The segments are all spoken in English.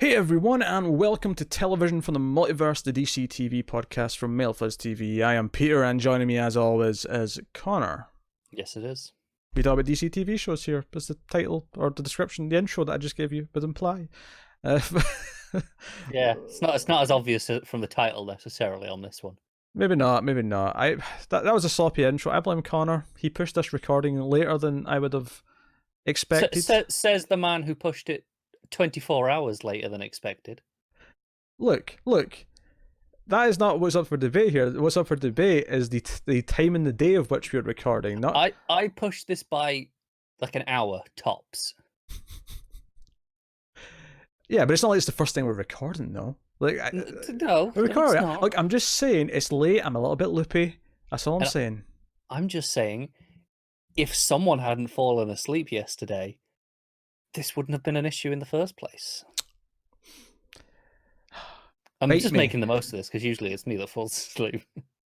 Hey everyone, and welcome to Television from the Multiverse, the DC TV podcast from MailFuzz TV. I am Peter, and joining me as always is Connor. Yes, it is. We talk about DC TV shows here, as the title or the description, the intro that I just gave you would imply. Uh, Yeah, it's not as obvious from the title necessarily on this one. maybe not, maybe not. That was a sloppy intro. I blame Connor. He pushed this recording later than I would have expected. Says the man who pushed it 24 hours later than expected. Look. That is not what's up for debate here. What's up for debate is the time and the day of which we're recording. Not I pushed this by like an hour tops. Yeah, but it's not like it's the first thing we're recording, though. No, we're recording. it's not. Look, I'm just saying it's late. I'm a little bit loopy. That's all I'm saying. I'm just saying, if someone hadn't fallen asleep yesterday, this wouldn't have been an issue in the first place. I'm just making the most of this because usually it's me that falls asleep.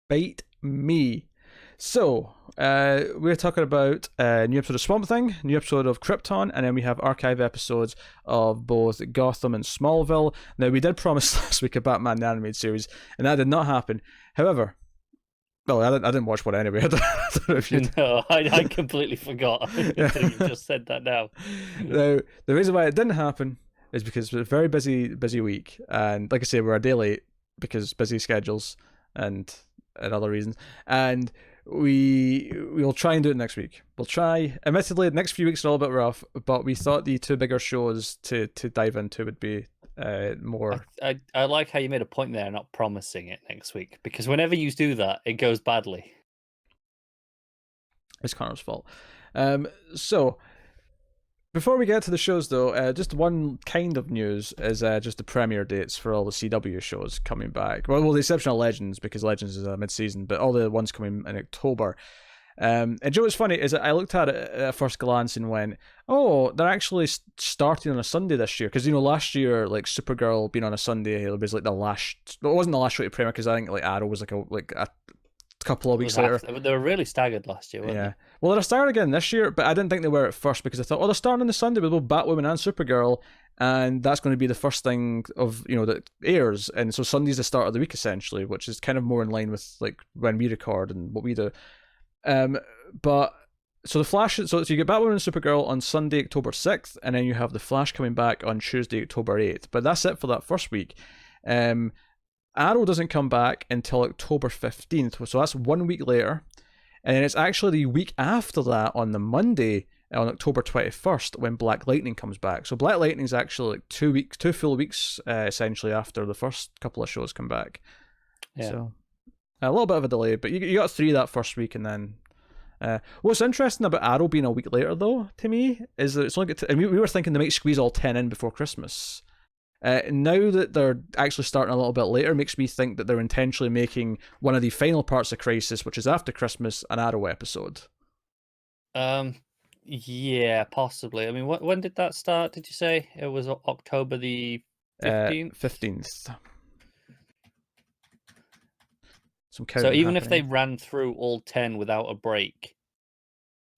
Bite me. So, we're talking about a new episode of Swamp Thing, new episode of Krypton, and then we have archive episodes of both Gotham and Smallville. Now, we did promise last week a Batman the Animated Series, and that did not happen. However, well, I didn't watch one anyway. I don't know if you No, I completely forgot. You just said that now. Now, the reason why it didn't happen is because it was a very busy week, and like I say, we're a day late because busy schedules and other reasons, and we'll try and do it next week. We'll try. Admittedly, the next few weeks are a little bit rough, but we thought the two bigger shows to dive into would be more. I like how you made a point there, not promising it next week, because whenever you do that, it goes badly. It's Connor's fault. So before we get to the shows, though, just one kind of news is just the premiere dates for all the CW shows coming back. Well, the exception of Legends, because Legends is mid-season, but all the ones coming in October. And you know what's funny is that I looked at it at first glance and went, oh, they're actually starting on a Sunday this year. Because, last year, like, Supergirl being on a Sunday, it was like the last... It wasn't the last show to premiere, because I think like Arrow was like a couple of weeks later. They were really staggered last year, weren't they? Well, they're starting again this year, but I didn't think they were at first because I thought, they're starting on the Sunday with both Batwoman and Supergirl, and that's going to be the first thing of that airs, and so Sunday's the start of the week essentially, which is kind of more in line with like when we record and what we do. But so the Flash, so you get Batwoman and Supergirl on Sunday, October 6th, and then you have the Flash coming back on Tuesday, October 8th. But that's it for that first week. Arrow doesn't come back until October 15th, so that's 1 week later. And then it's actually the week after that, on the Monday, on October 21st, when Black Lightning comes back. So Black Lightning's actually like 2 weeks, 2 full weeks, essentially, after the first couple of shows come back. Yeah. So a little bit of a delay, but you got 3 that first week, and then... what's interesting about Arrow being a week later, though, to me, is that it's only and we were thinking they might squeeze all 10 in before Christmas. Now that they're actually starting a little bit later, makes me think that they're intentionally making one of the final parts of Crisis, which is after Christmas, an Arrow episode. Yeah, possibly. I mean, when did that start? Did you say it was October the 15th? 15th. So even if they ran through all 10 without a break,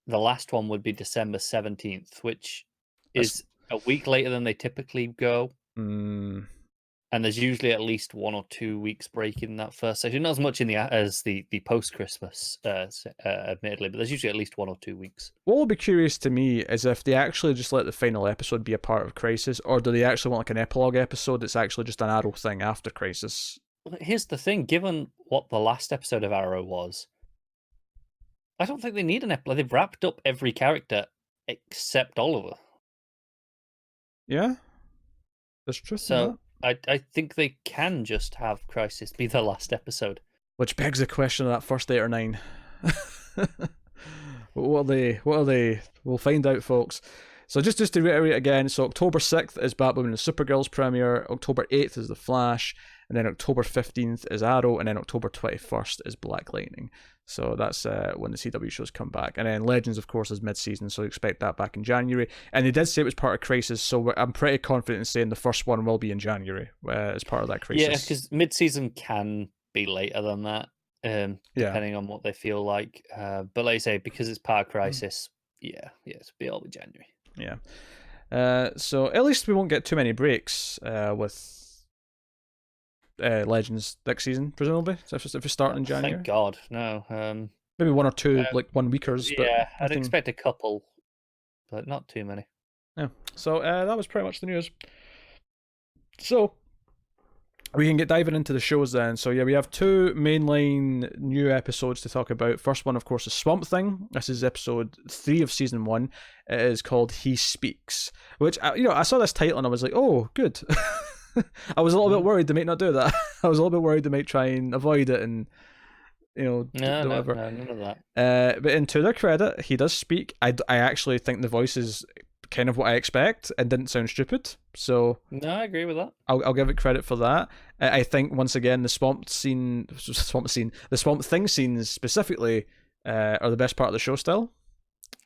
the last one would be December 17th, which is a week later than they typically go. And there's usually at least 1 or 2 weeks break in that first section. Not as much as the post-Christmas, admittedly, but there's usually at least 1 or 2 weeks. What will be curious to me is if they actually just let the final episode be a part of Crisis, or do they actually want like an epilogue episode that's actually just an Arrow thing after Crisis? Well, here's the thing, given what the last episode of Arrow was, I don't think they need an epilogue. They've wrapped up every character except Oliver. Yeah, that's true. So I think they can just have Crisis be the last episode. Which begs the question of that first 8 or 9. What are they? We'll find out, folks. So just to reiterate again, so October 6th is Batwoman and Supergirl's premiere, October 8th is The Flash, and then October 15th is Arrow, and then October 21st is Black Lightning. So that's when the CW shows come back. And then Legends, of course, is mid-season, so expect that back in January. And they did say it was part of Crisis, so I'm pretty confident in saying the first one will be in January as part of that Crisis. Yeah, because mid-season can be later than that, depending on what they feel like. But like I say, because it's part of Crisis, it'll be all in January. Yeah. So at least we won't get too many breaks with Legends next season, presumably. So if we start in January. Thank God, no. Maybe one or two, like 1 weekers. But yeah, nothing... I'd expect a couple, but not too many. Yeah. So that was pretty much the news. So we can get diving into the shows then. So yeah, we have 2 mainline new episodes to talk about. First one, of course, is Swamp Thing. This is episode 3 of season 1. It is called He Speaks, which I saw this title and I was like, oh, good. I was a little bit worried they might not do that. I was a little bit worried they might try and avoid it and whatever. No, none of that. But to their credit, he does speak. I actually think the voice is kind of what I expect and didn't sound stupid. So no, I agree with that. I'll give it credit for that. I think once again the Swamp Thing scenes specifically are the best part of the show still.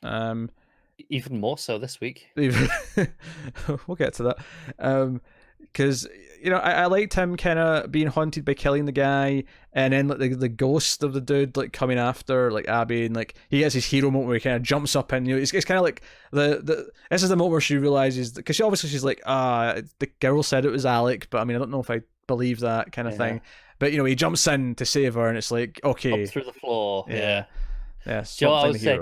Even more so this week. We'll get to that. Because I liked him kind of being haunted by killing the guy, and then like the ghost of the dude like coming after like Abby, and like he has his hero moment where he kind of jumps up and it's kind of like this is the moment where she realizes, because she's like the girl said it was Alec, but I mean I don't know if I believe that kind of thing, but he jumps in to save her and it's like, okay, up through the floor. Yeah. Joe, I would say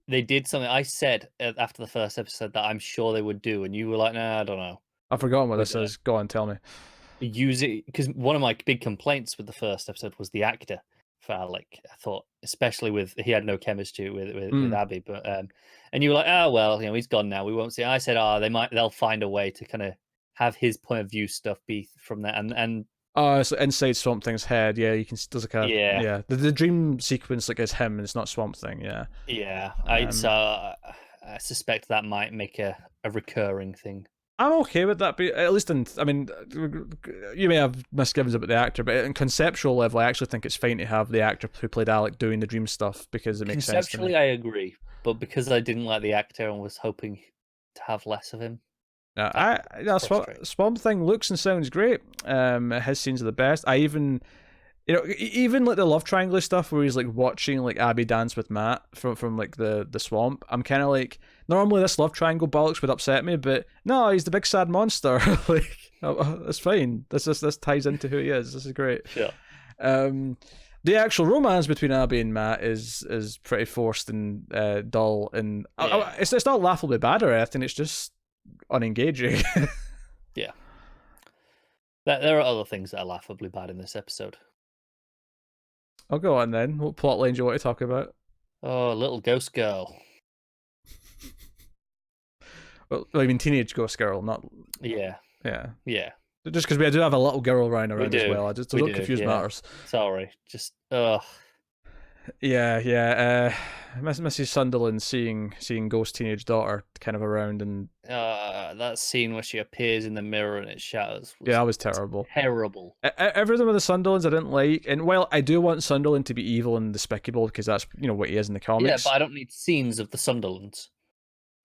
they did something I said after the first episode that I'm sure they would do, and you were like, nah, I don't know. I've forgotten what this is. Go on, tell me. Use it, because one of my big complaints with the first episode was the actor for Alec. I thought, especially he had no chemistry with Abby, but and you were like, oh well, he's gone now. We won't see. I said, they'll find a way to kind of have his point of view stuff be from that, and so inside Swamp Thing's head, yeah, you can there's like a the dream sequence like is him and it's not Swamp Thing, yeah. I suspect that might make a recurring thing. I'm okay with that, but at least you may have misgivings about the actor, but in conceptual level, I actually think it's fine to have the actor who played Alec doing the dream stuff because it makes sense to me. Conceptually, I agree, but because I didn't like the actor and was hoping to have less of him. Swamp Thing looks and sounds great. His scenes are the best. I even like the love triangle stuff where he's like watching like Abby dance with Matt from like the swamp. I'm kind of like, normally this love triangle bollocks would upset me, but no, he's the big sad monster. Like, that's fine. This ties into who he is. This is great. Yeah. The actual romance between Abby and Matt is pretty forced and dull, and it's not laughably bad or anything. It's just unengaging. Yeah. There are other things that are laughably bad in this episode. I'll go on then. What plot lines do you want to talk about? Oh, little ghost girl. Well, I mean teenage ghost girl, not... Yeah. Just because we do have a little girl running around as well. Don't confuse matters. Sorry. Just, ugh. Yeah. Mrs. Sunderland seeing ghost teenage daughter kind of around, and that scene where she appears in the mirror and it shatters. That was terrible. Terrible. Everything with the Sunderlands I didn't like, and while I do want Sunderland to be evil and despicable because that's what he is in the comics. Yeah, but I don't need scenes of the Sunderlands.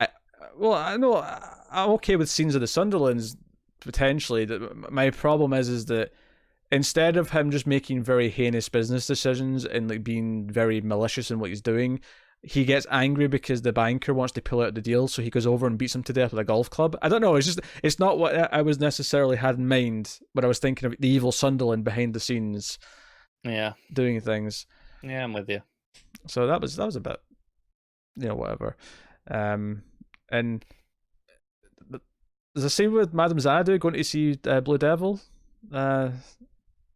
I know I'm okay with scenes of the Sunderlands potentially. My problem is that instead of him just making very heinous business decisions and like being very malicious in what he's doing, he gets angry because the banker wants to pull out the deal, so he goes over and beats him to death with a golf club. I don't know, it's not what I was necessarily had in mind when I was thinking of the evil Sunderland behind the scenes doing things. Yeah, I'm with you. So that was a bit whatever. And there's a scene with Madame Xanadu going to see Blue Devil at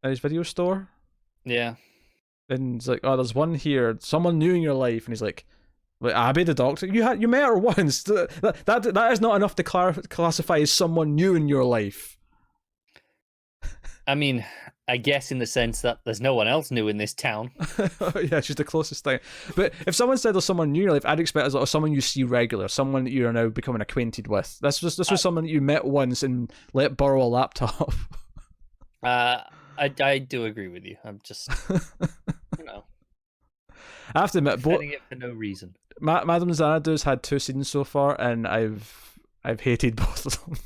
his video store. Yeah. And he's like, oh, there's one here, someone new in your life. And he's like Abby the doctor, you met her once. That is not enough to classify as someone new in your life. I mean, I guess in the sense that there's no one else new in this town. Yeah, she's the closest thing. But if someone said there's someone new in your life, I'd expect as someone you see regular, someone that you're now becoming acquainted with. This was someone that you met once and let borrow a laptop. I do agree with you. I'm just, I have to admit, defending it for no reason. Madame Xanadu's had 2 seasons so far, and I've hated both of them.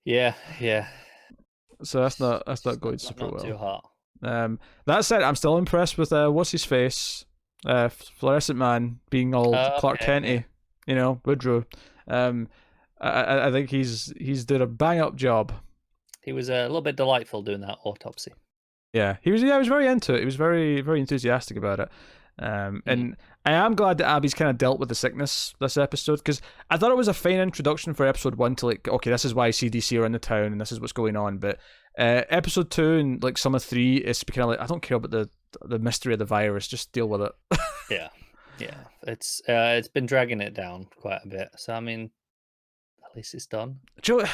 Yeah. So that's not going super well. Too hot. That said, I'm still impressed with what's his face, Fluorescent Man being all Clark Kenty. Woodrow. I think he's did a bang up job. He was a little bit delightful doing that autopsy. Yeah, he was. Yeah, he was very into it. He was very, very enthusiastic about it. And I am glad that Abby's kind of dealt with the sickness this episode, because I thought it was a fine introduction for episode 1 to like, okay, this is why CDC are in the town and this is what's going on. But episode 2 and like some of 3 is kind of like, I don't care about the mystery of the virus, just deal with it. Yeah, it's been dragging it down quite a bit. So I mean, at least it's done. Joe,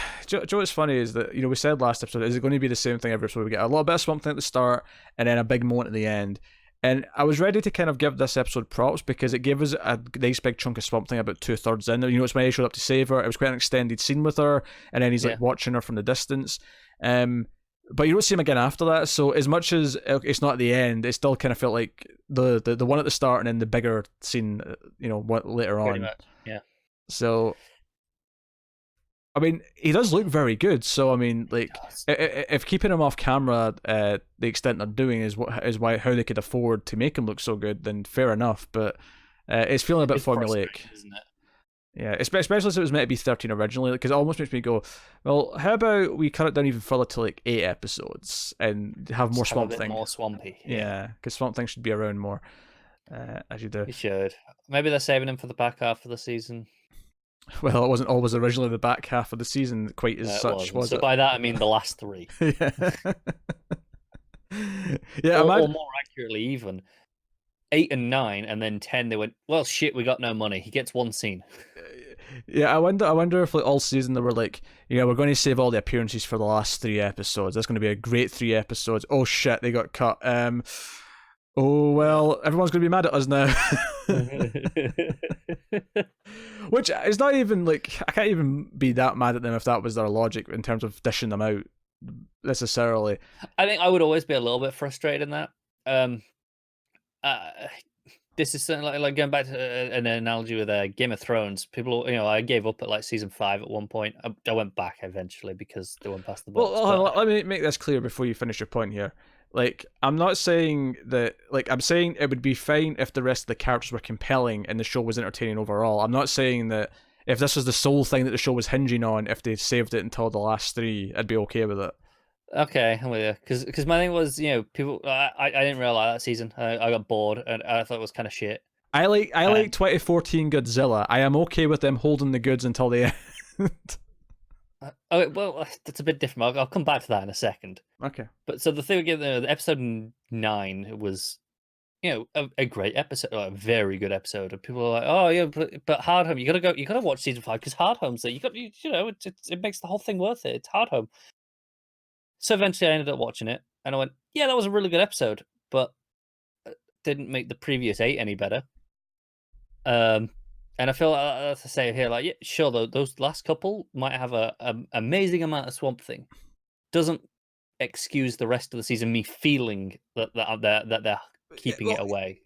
what's funny is that, we said last episode, is it going to be the same thing every episode? We get a little bit of something at the start and then a big moment at the end. And I was ready to kind of give this episode props because it gave us a nice big chunk of Swamp Thing about 2/3 in. It's when he showed up to save her. It was quite an extended scene with her, and then he's like watching her from the distance. But you don't see him again after that. So as much as it's not at the end, it still kind of felt like the one at the start and then the bigger scene, later on. Pretty much, yeah. So, I mean, he does look very good. So, I mean, like, if keeping him off camera, the extent they're doing is how they could afford to make him look so good, then fair enough. But it's feeling a bit formulaic, isn't it? Yeah, especially as it was meant to be 13 originally, because it almost makes me go, well, how about we cut it down even further to like 8 episodes and have more Swamp Thing, more swampy. Yeah, because Swamp Thing should be around more, as you do. He should. Maybe they're saving him for the back half of the season. Well, it wasn't always originally the back half of the season quite as such, was it? So by that I mean the last 3. Yeah. Or more accurately, even 8 and 9, and then 10. They went, well, shit, we got no money. He gets one scene. Yeah, I wonder if like all season they were like, we're going to save all the appearances for the last 3 episodes. That's going to be a great 3 episodes. Oh shit, they got cut. Oh well, everyone's going to be mad at us now. Which is not even like, I can't even be that mad at them if that was their logic in terms of dishing them out necessarily. I think I would always be a little bit frustrated in that. This is something like going back to an analogy with Game of Thrones. People, I gave up at like season 5 at one point. I went back eventually because they went past the box. Well, let me make this clear before you finish your point here. Like, I'm not saying that, like, I'm saying it would be fine if the rest of the characters were compelling and the show was entertaining overall. I'm not saying that if this was the sole thing that the show was hinging on, if they saved it until the last 3, I'd be okay with it. Okay, I'm with you. Because my thing was, people. I didn't really like that season. I got bored and I thought it was kind of shit. I like 2014 Godzilla. I am okay with them holding the goods until the end. Oh well, that's a bit different. I'll come back to that in a second. Okay. But so the thing again, the episode 9 was, a great episode, a very good episode. And people are like, oh yeah, but Hard Home, you gotta watch season 5 because Hard Home's there. It makes the whole thing worth it. It's Hard Home. So eventually I ended up watching it and I went, yeah, that was a really good episode, but didn't make the previous 8 any better. And I feel to say here, like, yeah, sure, though, those last couple might have a amazing amount of Swamp Thing. Doesn't excuse the rest of the season me feeling that they're keeping it away.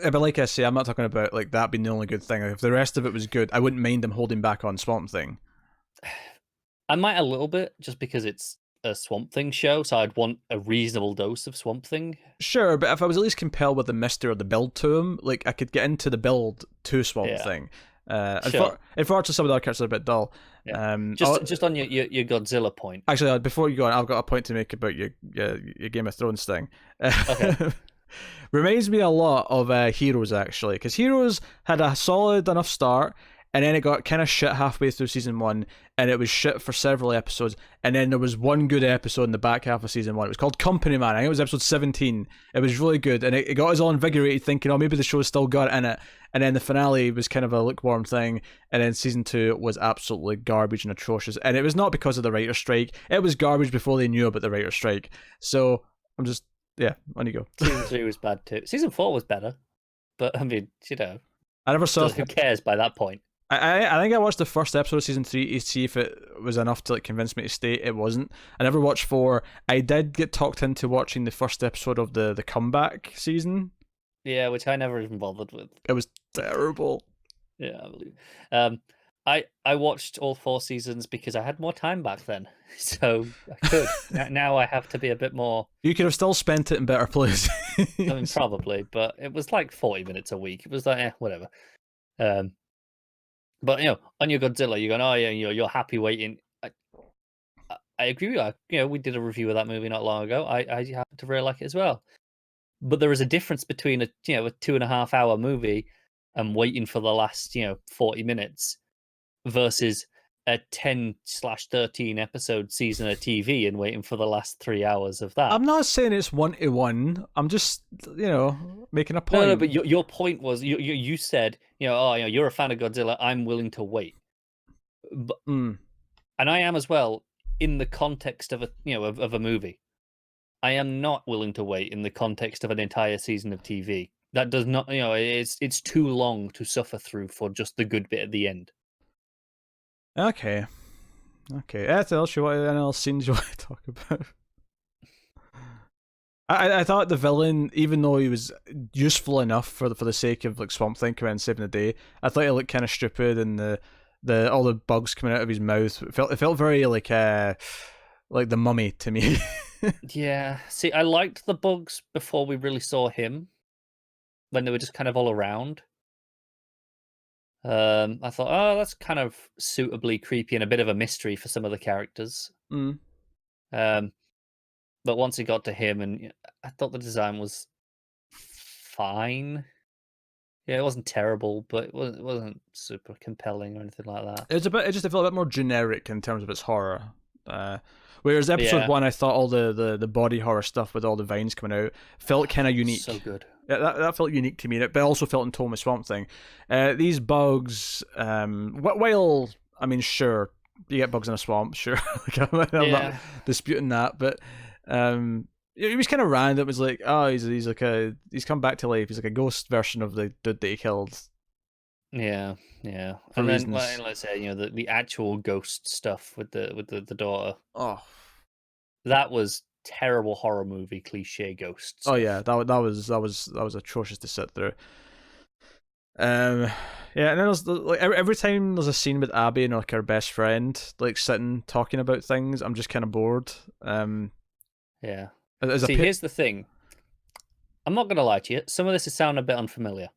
But like I say, I'm not talking about like that being the only good thing. If the rest of it was good, I wouldn't mind them holding back on Swamp Thing. I might a little bit, just because it's a Swamp Thing show, so I'd want a reasonable dose of Swamp Thing. Sure, but if I was at least compelled with the mystery or the build to him, like I could get into the build to Swamp Thing. Sure. And for some of the other characters are a bit dull. Yeah. Just on your Godzilla point. Actually, before you go on, I've got a point to make about your Game of Thrones thing. Okay. Reminds me a lot of Heroes, actually, because Heroes had a solid enough start, and then it got kind of shit halfway through season 1, and it was shit for several episodes, and then there was one good episode in the back half of season 1. It was called Company Man. I think it was episode 17. It was really good, and it got us all invigorated, thinking, oh, maybe the show's still got it in it. And then the finale was kind of a lukewarm thing, and then season 2 was absolutely garbage and atrocious. And it was not because of the writer's strike. It was garbage before they knew about the writer's strike. So I'm just, on you go. Season 3 was bad too. Season 4 was better, but I mean, I never saw. Who cares by that point? I think I watched the first episode of season 3 to see if it was enough to like convince me to stay. It wasn't. I never watched 4. I did get talked into watching the first episode of the comeback season. Yeah, which I never even bothered with. It was terrible. Yeah, I believe. I watched all 4 seasons because I had more time back then, so I could. Now I have to be a bit more. You could have still spent it in better places. I mean, probably, but it was like 40 minutes a week. It was like, whatever. But on your Godzilla, you're going, oh yeah, you're happy waiting. I agree with you. We did a review of that movie not long ago. I happen to really like it as well. But there is a difference between a 2.5 hour movie and waiting for the last 40 minutes versus a 10/13 episode season of TV and waiting for the last 3 hours of that. I'm not saying it's 1-to-1. I'm just making a point. No, but your point was you said you're a fan of Godzilla. I'm willing to wait, but, and I am as well in the context of a movie. I am not willing to wait in the context of an entire season of TV. That does not, it's too long to suffer through for just the good bit at the end. Okay. Anything else scenes you want to talk about? I thought the villain, even though he was useful enough for the sake of like Swamp Thing coming and saving the day, I thought he looked kind of stupid, and the all the bugs coming out of his mouth. It felt very like the Mummy to me. Yeah. See, I liked the bugs before we really saw him, when they were just kind of all around. I thought, oh, that's kind of suitably creepy and a bit of a mystery for some of the characters. But once it got to him, and I thought the design was fine. Yeah, it wasn't terrible, but it wasn't super compelling or anything like that. It just felt a bit more generic in terms of its horror. Whereas episode 1, I thought all the body horror stuff with all the vines coming out felt kind of unique. So good. Yeah, that felt unique to me, but it also felt in tone with Swamp Thing. These bugs, while I mean, sure, you get bugs in a swamp, sure. I'm not disputing that, but it was kind of random. It was like, oh, he's come back to life. He's like a ghost version of the dude that he killed. Yeah. And then let's say the actual ghost stuff with the daughter. Oh, that was terrible horror movie cliche ghosts. Oh yeah, that was atrocious to sit through. Yeah, and then there's like every time there's a scene with Abby and like her best friend like sitting talking about things, I'm just kind of bored. Yeah. See, here's the thing. I'm not gonna lie to you. Some of this is sounding a bit unfamiliar.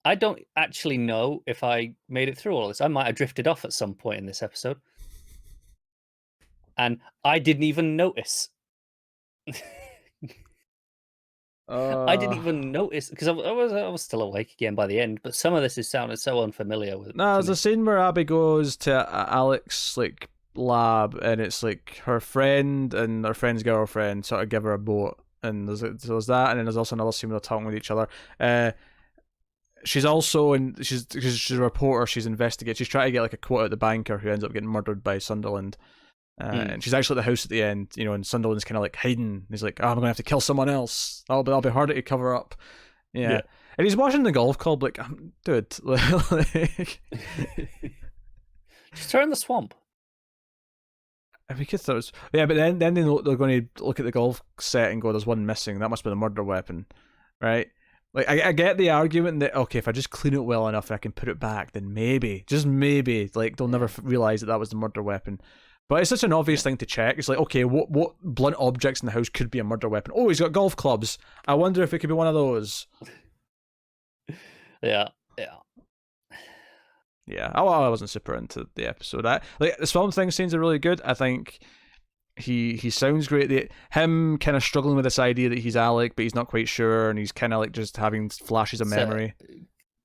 I don't actually know if I made it through all this. I might have drifted off at some point in this episode, and I didn't even notice. I didn't even notice because I was still awake again by the end. But some of this is sounding so unfamiliar with. No, there's a scene where Abby goes to Alex's like lab, and it's like her friend and her friend's girlfriend sort of give her a boat, and there's that, and then there's also another scene where they're talking with each other. She's also she's a reporter. She's investigating. She's trying to get like a quote out the banker who ends up getting murdered by Sunderland. And she's actually at the house at the end, and Sunderland's kind of like hiding. He's like, "Oh, I'm gonna have to kill someone else. That'll be harder to cover up." Yeah. And he's watching the golf club, like, dude, like, just turn the swamp. We could throw. Yeah, but then they're going to look at the golf set and go, "There's one missing. That must be the murder weapon," right? Like, I get the argument that okay, if I just clean it well enough and I can put it back, then maybe, just maybe, like they'll never realize that was the murder weapon. But it's such an obvious thing to check. It's like, okay, what blunt objects in the house could be a murder weapon? Oh, he's got golf clubs. I wonder if it could be one of those. Yeah. I wasn't super into the episode. The Swamp Thing scenes are really good. I think he sounds great. Him kind of struggling with this idea that he's Alec, but he's not quite sure, and he's kind of like just having flashes of memory.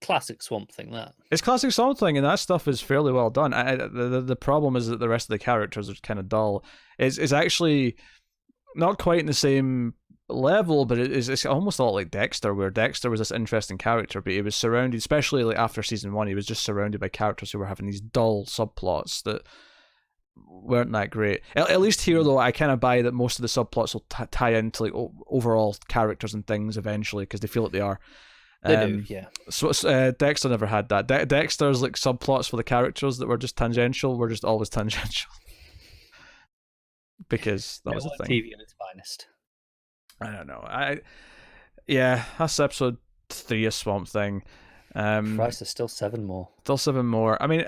Classic Swamp Thing, that. It's classic Swamp Thing, and that stuff is fairly well done. The problem is that the rest of the characters are kind of dull. It's actually not quite in the same level, but it's almost a lot like Dexter, where Dexter was this interesting character, but he was surrounded, especially like after season 1, he was just surrounded by characters who were having these dull subplots that weren't that great. At least here, though, I kind of buy that most of the subplots will tie into like overall characters and things eventually, because they feel like they are. They do, yeah. So Dexter never had that. Dexter's like subplots for the characters that were just tangential were just always tangential. Because that was the thing. TV at its finest. I don't know. That's episode 3 of Swamp Thing. Christ, there's still 7 more. Still 7 more. I mean,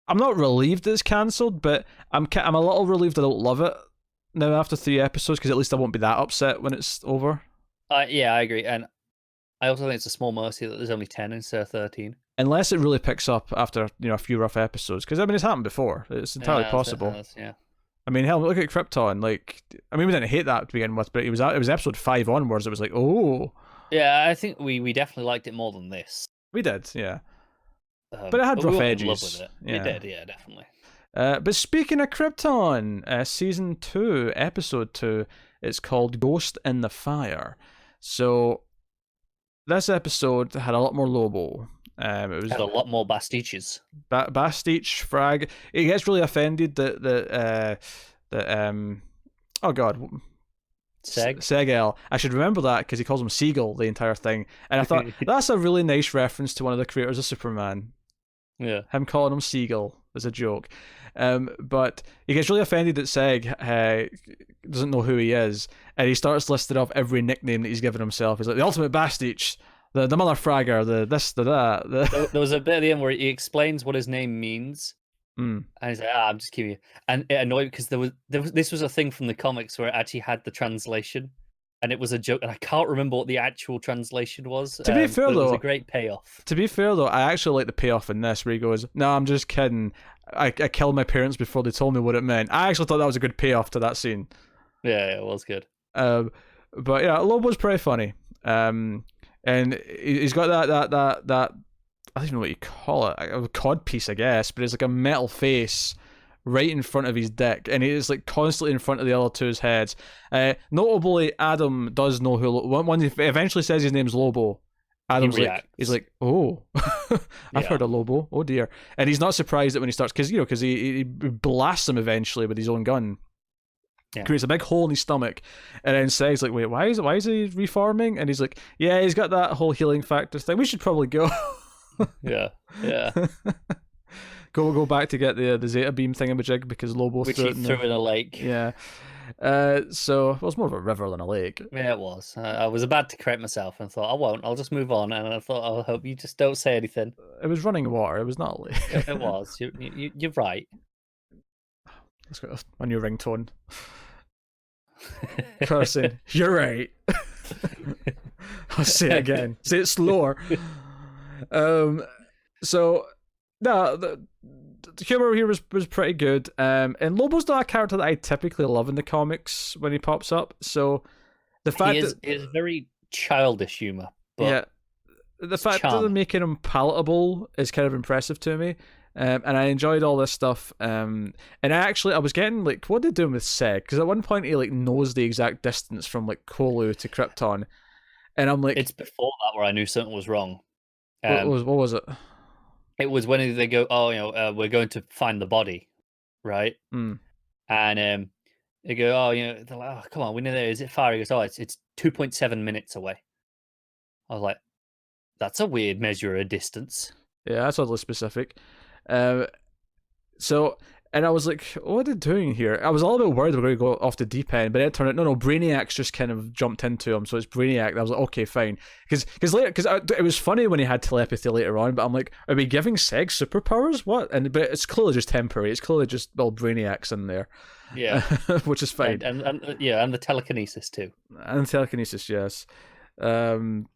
I'm not relieved that it's cancelled, but I'm a little relieved I don't love it now after 3 episodes, because at least I won't be that upset when it's over. Yeah, I agree, and I also think it's a small mercy that there's only 10 instead of 13. unless it really picks up after a few rough episodes. Because I mean, it's happened before. It's entirely possible. Yeah. I mean, hell, look at Krypton. Like, I mean, we didn't hate that to begin with, but it was episode 5 onwards. It was like, oh. Yeah, I think we definitely liked it more than this. We did, yeah. But it had rough edges. In love with it. Yeah. We did, yeah, definitely. But speaking of Krypton, season 2, episode 2, it's called Ghost in the Fire. So this episode had a lot more Lobo. It was had a lot more Bastiches. Bastich, Frag. He gets really offended that oh god, Segel. I should remember that because he calls him Seagull the entire thing, and I thought that's a really nice reference to one of the creators of Superman. Yeah, him calling him Seagull as a joke. But he gets really offended that Seg doesn't know who he is, and he starts listing off every nickname that he's given himself. He's like the ultimate Bastich, the mother fragger, the this, the that. There was a bit at the end where he explains what his name means, and he's like, "I'm just kidding you." And it annoyed because this was a thing from the comics where it actually had the translation, and it was a joke, and I can't remember what the actual translation was. To be fair, though, it was a great payoff. To be fair, though, I actually like the payoff in this where he goes, "No, I'm just kidding. I killed my parents before they told me what it meant." I actually thought that was a good payoff to that scene. Yeah, it was good. But yeah, Lobo's pretty funny. And he's got that I don't even know what you call it, a cod piece, I guess, but it's like a metal face right in front of his dick, and he is like constantly in front of the other two's heads. Notably, Adam does know who. When he eventually says his name's Lobo, Adam's he's like, oh, I've heard of Lobo. Oh dear, and he's not surprised that when he starts because he blasts him eventually with his own gun. Yeah. Creates a big hole in his stomach, and then says like, "Wait, why is he reforming?" And he's like, "Yeah, he's got that whole healing factor thing. We should probably go." yeah. Go back to get the Zeta beam thingamajig because Lobo threw it in a lake. Yeah. So it was more of a river than a lake. Yeah, it was. I was about to correct myself and thought I won't. I'll just move on. And I thought I hope you just don't say anything. It was running water. It was not a lake. It was. You're right. Let's go on your ringtone. Person, you're right. I'll say it again. Say it slower. So no, the humor here was pretty good. And Lobo's not a character that I typically love in the comics when he pops up. So the fact it is very childish humor. But yeah, the fact that they're making him palatable is kind of impressive to me. And I enjoyed all this stuff. And I was getting like, what are they doing with Seg? Because at one point he like knows the exact distance from like Kolu to Krypton, and I'm like, it's before that where I knew something was wrong. What was it? It was when they go, we're going to find the body, right? Mm. And they go, they're like, oh, come on, we're near there. Is it far? He goes, oh, it's 2.7 minutes away. I was like, that's a weird measure of distance. Yeah, that's oddly specific. And I was like, what are they doing here? I was a little bit worried we were going to go off the deep end, but it turned out, no, Brainiac's just kind of jumped into him, so it's Brainiac. And I was like, okay, fine. Because it was funny when he had telepathy later on, but I'm like, are we giving Seg superpowers? What? But it's clearly just temporary. It's clearly just, Brainiac's in there. Yeah. Which is fine. And the telekinesis too. And telekinesis, yes. And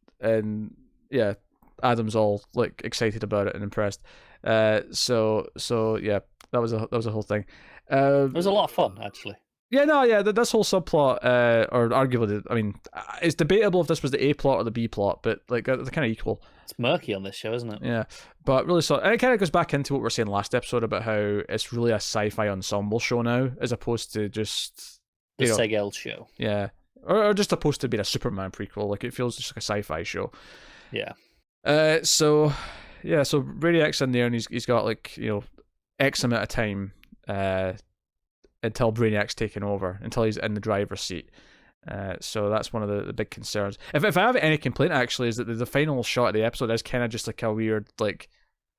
yeah, Adam's all like excited about it and impressed. So yeah, that was a whole thing. It was a lot of fun, actually. Yeah, this whole subplot, or arguably, I mean, it's debatable if this was the A plot or the B plot, but like they're kind of equal. It's murky on this show, isn't it? Yeah, but really, and it kind of goes back into what we were saying last episode about how it's really a sci-fi ensemble show now, as opposed to just the Segel show. Yeah, or just opposed to being a Superman prequel. Like it feels just like a sci-fi show. Yeah. So Brainiac's in there, and he's got like X amount of time until Brainiac's taken over, until he's in the driver's seat. So that's one of the big concerns. If I have any complaint, actually, is that the final shot of the episode is kind of just like a weird like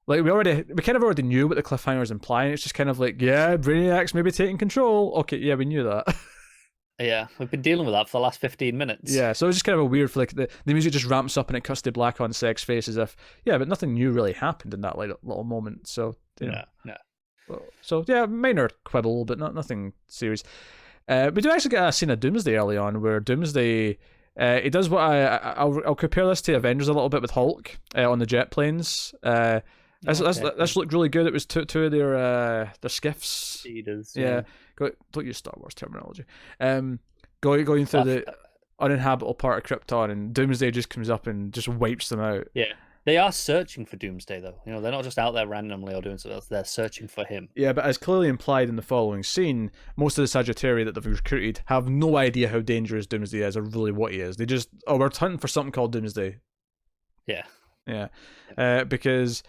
we kind of already knew what the cliffhanger is implying. It's just kind of like, yeah, Brainiac's maybe taking control. Okay, yeah, we knew that. Yeah, we've been dealing with that for the last 15 minutes. Yeah, so it's just kind of a weird, like the music just ramps up and it cuts to black on Seg's face as if, yeah, but nothing new really happened in that little moment. So No. So yeah, minor quibble, but nothing serious. We do actually get a scene of Doomsday early on, where Doomsday He does what I'll compare this to Avengers a little bit with Hulk on the jet planes. This looked really good. It was two of their skiffs. Yeah. Don't use Star Wars terminology. Going through the uninhabitable part of Krypton, and Doomsday just comes up and just wipes them out. Yeah. They are searching for Doomsday, though. You know, they're not just out there randomly or doing something else. They're searching for him. Yeah, but as clearly implied in the following scene, most of the Sagittarii that they've recruited have no idea how dangerous Doomsday is or really what he is. They just, we're hunting for something called Doomsday. Yeah. Because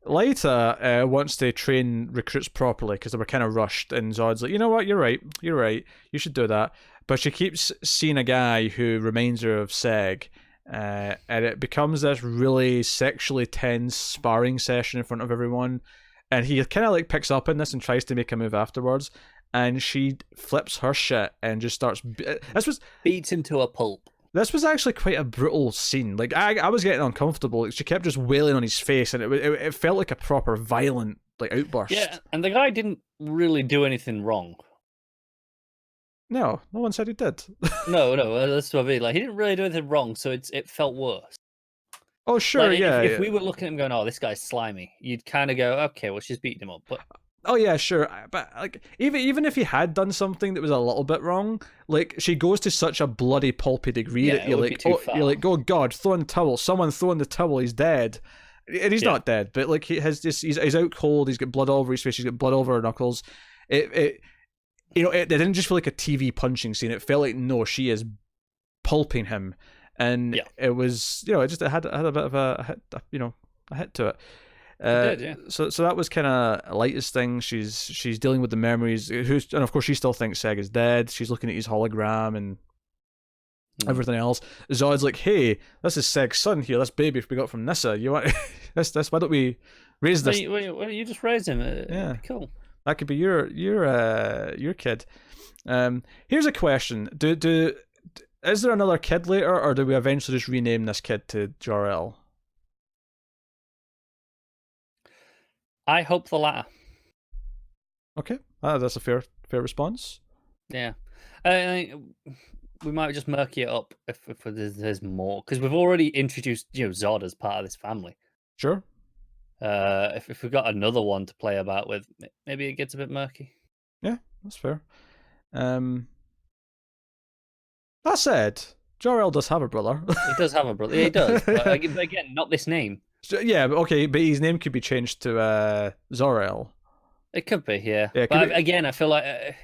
Lyta wants to train recruits properly because they were kind of rushed, and Zod's like, you know what, you're right, you should do that. But she keeps seeing a guy who reminds her of Seg. And it becomes this really sexually tense sparring session in front of everyone, and he kind of like picks up on this and tries to make a move afterwards, and she flips her shit and just starts beats him to a pulp. This was actually quite a brutal scene. Like I was getting uncomfortable. She kept just wailing on his face, and it felt like a proper violent like outburst. Yeah, and the guy didn't really do anything wrong. No one said he did. No, that's what I mean. Like, he didn't really do anything wrong, so it felt worse. Oh, sure, like, yeah. If we were looking at him going, oh, this guy's slimy, you'd kind of go, okay, well, she's beating him up. But oh yeah, sure. But like, even if he had done something that was a little bit wrong, like she goes to such a bloody pulpy degree that you're like, oh God, throw in the towel. Someone throw in the towel. He's dead. And he's not dead, but like he's out cold. He's got blood all over his face. He's got blood all over her knuckles. It didn't just feel like a TV punching scene. It felt like, no, she is pulping him, and it was, it had a bit of a hit to it. It did, yeah. So that was kind of lightest thing. She's dealing with the memories. And of course she still thinks Seg is dead. She's looking at his hologram and everything else. Zod's like, hey, this is Seg's son here. This baby we got from Nyssa. You want this? Why don't we raise this? Why don't you just raise him? Yeah, cool. That could be your kid. Here's a question: is there another kid later, or do we eventually just rename this kid to Jor-El? I hope the latter. Okay, that's a fair response. Yeah, I we might just murky it up if there's more, because we've already introduced Zod as part of this family. Sure. If we've got another one to play about with, maybe it gets a bit murky. Yeah, that's fair. That said, Jor-El does have a brother. He does have a brother. Yeah, he does. But again, not this name. Yeah, but okay, but his name could be changed to Zor-El. It could be, yeah. But again, I feel like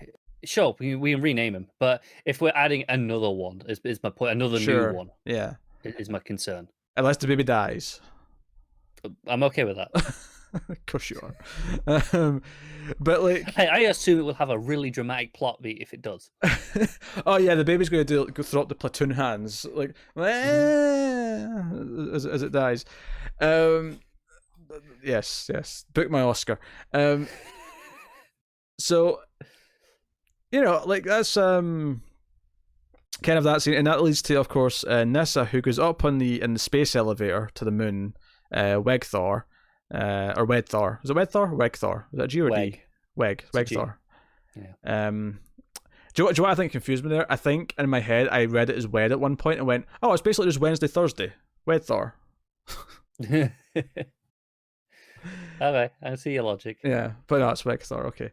sure, we can rename him, but if we're adding another one, is my point. Another new one. Yeah, is my concern. Unless the baby dies. I'm okay with that. Of course you are. But like, I assume it will have a really dramatic plot beat if it does. Oh yeah, the baby's going to go throw up the platoon hands like as it dies. Yes, book my Oscar. So like that's kind of that scene, and that leads to, of course, Nyssa, who goes up in the space elevator to the moon. Wegthor, or Wedthor. Is it Wedthor? Wegthor. Is that G or D? Wegthor. Yeah. Do you know what I think confused me there? I think in my head I read it as Wed at one point and went, oh, it's basically just Wednesday, Thursday. Wedthor. Okay, I see your logic. Yeah, but no, it's Wegthor. Okay.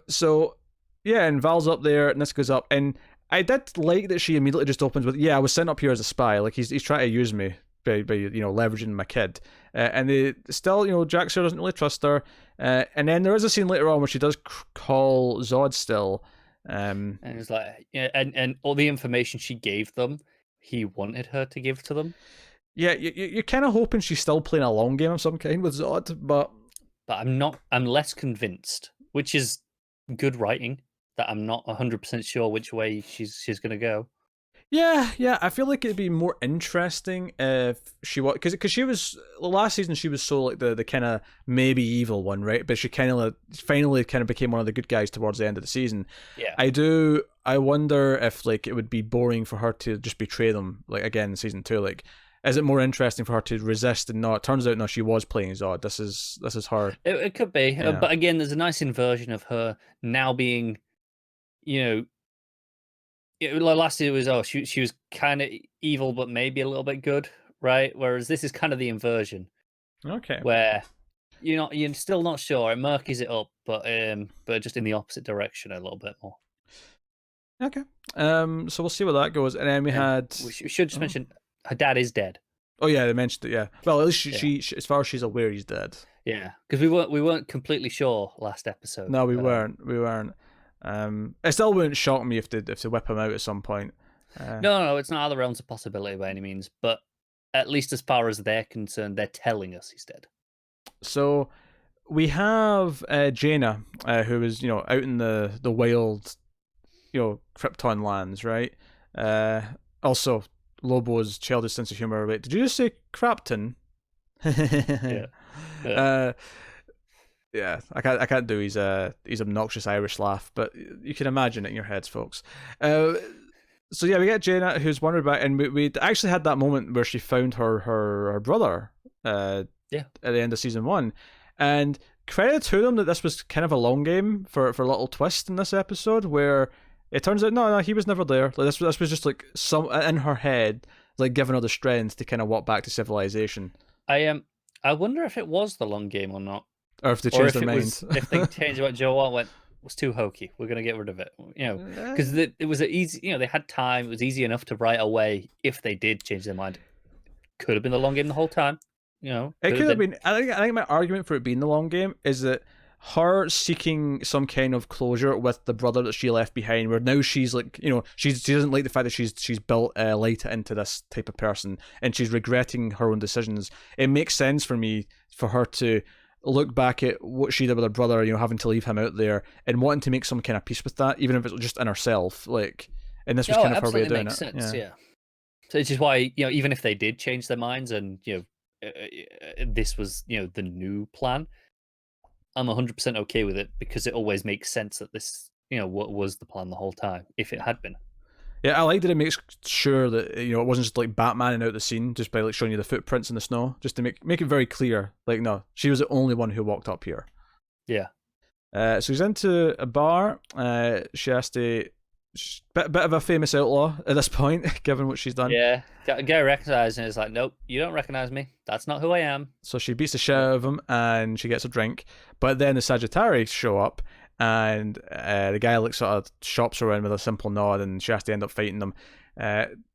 So yeah, and Val's up there, and this goes up, and I did like that she immediately just opens with, yeah, I was sent up here as a spy. Like he's trying to use me. By leveraging my kid, and they still, Jack doesn't really trust her, and then there is a scene later on where she does call Zod still, and it's like, and all the information she gave them, he wanted her to give to them. Yeah, you're kind of hoping she's still playing a long game of some kind with Zod, but I'm less convinced, which is good writing, that I'm not 100% sure which way she's gonna go. Yeah, I feel like it'd be more interesting if she was, because she was, last season she was so like the kind of maybe evil one, right? But she kind of finally kind of became one of the good guys towards the end of the season. Yeah. I wonder if like it would be boring for her to just betray them like again in season 2. Like, is it more interesting for her to resist and not? It turns out no, she was playing Zod. This is her. It could be, but again, there's a nice inversion of her now being, last year was she was kind of evil, but maybe a little bit good, right? Whereas this is kind of the inversion. Okay. Where you're still not sure. It murkies it up, but just in the opposite direction a little bit more. Okay. So we'll see where that goes, and then we had. We should just mention her dad is dead. Oh yeah, they mentioned it. Yeah. Well, at least she as far as she's aware, he's dead. Yeah, because we weren't completely sure last episode. No, we weren't. It still wouldn't shock me if they whip him out at some point. No, it's not out of the realms of possibility by any means. But at least as far as they're concerned, they're telling us he's dead. So we have Jaina, who is out in the wild, Krypton lands, right? Also, Lobo's childish sense of humor. Wait, did you just say Krypton? Yeah. Yeah, I can't do his obnoxious Irish laugh, but you can imagine it in your heads, folks. So yeah, we get Jaina, who's wondered about, and we actually had that moment where she found her brother. At the end of season 1, and credit to them that this was kind of a long game for a little twist in this episode where it turns out no, he was never there. Like this was just like some in her head, like giving her the strength to kind of walk back to civilization. I wonder if it was the long game or not. Or if they changed their mind. If they changed what Joel was too hokey. We're going to get rid of it. Because it was easy, they had time. It was easy enough to write away if they did change their mind. Could have been the long game the whole time. It could have been. I think my argument for it being the long game is that her seeking some kind of closure with the brother that she left behind, where now she's like, she doesn't like the fact that she's built Leita into this type of person, and she's regretting her own decisions. It makes sense for me for her to look back at what she did with her brother, having to leave him out there and wanting to make some kind of peace with that, even if it's just in herself. Like, and this was kind of her way of doing it. Sense, yeah. So it's just why even if they did change their minds and this was the new plan, I'm 100% okay with it because it always makes sense that this what was the plan the whole time if it had been. Yeah, I like that it makes sure that it wasn't just like Batmaning out the scene just by like showing you the footprints in the snow, just to make it very clear. Like, no, she was the only one who walked up here. Yeah. So he's into a bar. She has to bit of a famous outlaw at this point, given what she's done. Yeah, get recognized, and it's like, nope, you don't recognize me. That's not who I am. So she beats the shit out of him, and she gets a drink. But then the Sagittari show up. And the guy sort of shops her in with a simple nod, and she has to end up fighting them.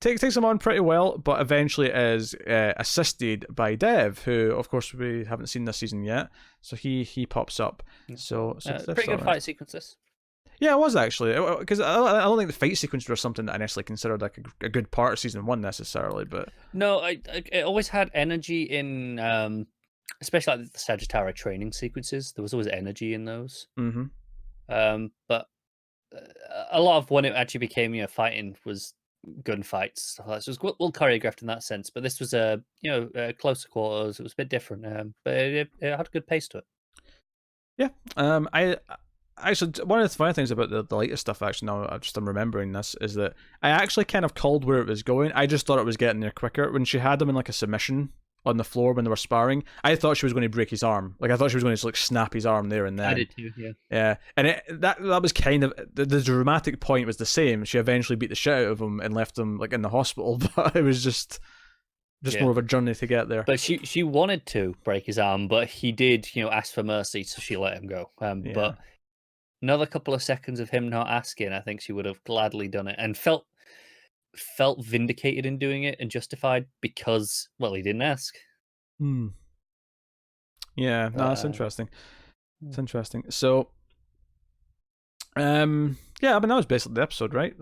Takes him on pretty well, but eventually is assisted by Dev, who, of course, we haven't seen this season yet. So he pops up. So pretty good fight sequences. Yeah, it was actually, because I don't think the fight sequences were something that I necessarily considered like a good part of season 1 necessarily, but no, it always had energy in, especially like the Sagittarius training sequences. There was always energy in those. Mm-hmm. But a lot of when it actually became fighting was gunfights, stuff like that. So it was well choreographed in that sense. But this was closer quarters. It was a bit different, but it had a good pace to it. Yeah. I actually, one of the funny things about the latest stuff, actually, now I'm remembering this, is that I actually kind of called where it was going. I just thought it was getting there quicker. When she had him in like a submission on the floor when they were sparring, I thought she was going to break his arm. Like, I thought she was going to just like snap his arm there and then. I did too, yeah. Yeah, and that was kind of the dramatic point was the same. She eventually beat the shit out of him and left him like in the hospital, but it was just more of a journey to get there. But she wanted to break his arm, but he did ask for mercy, so she let him go. But another couple of seconds of him not asking, I think she would have gladly done it and felt vindicated in doing it and justified because, well, he didn't ask. Yeah, no, that's interesting. It's interesting. So, yeah, I mean, that was basically the episode, right?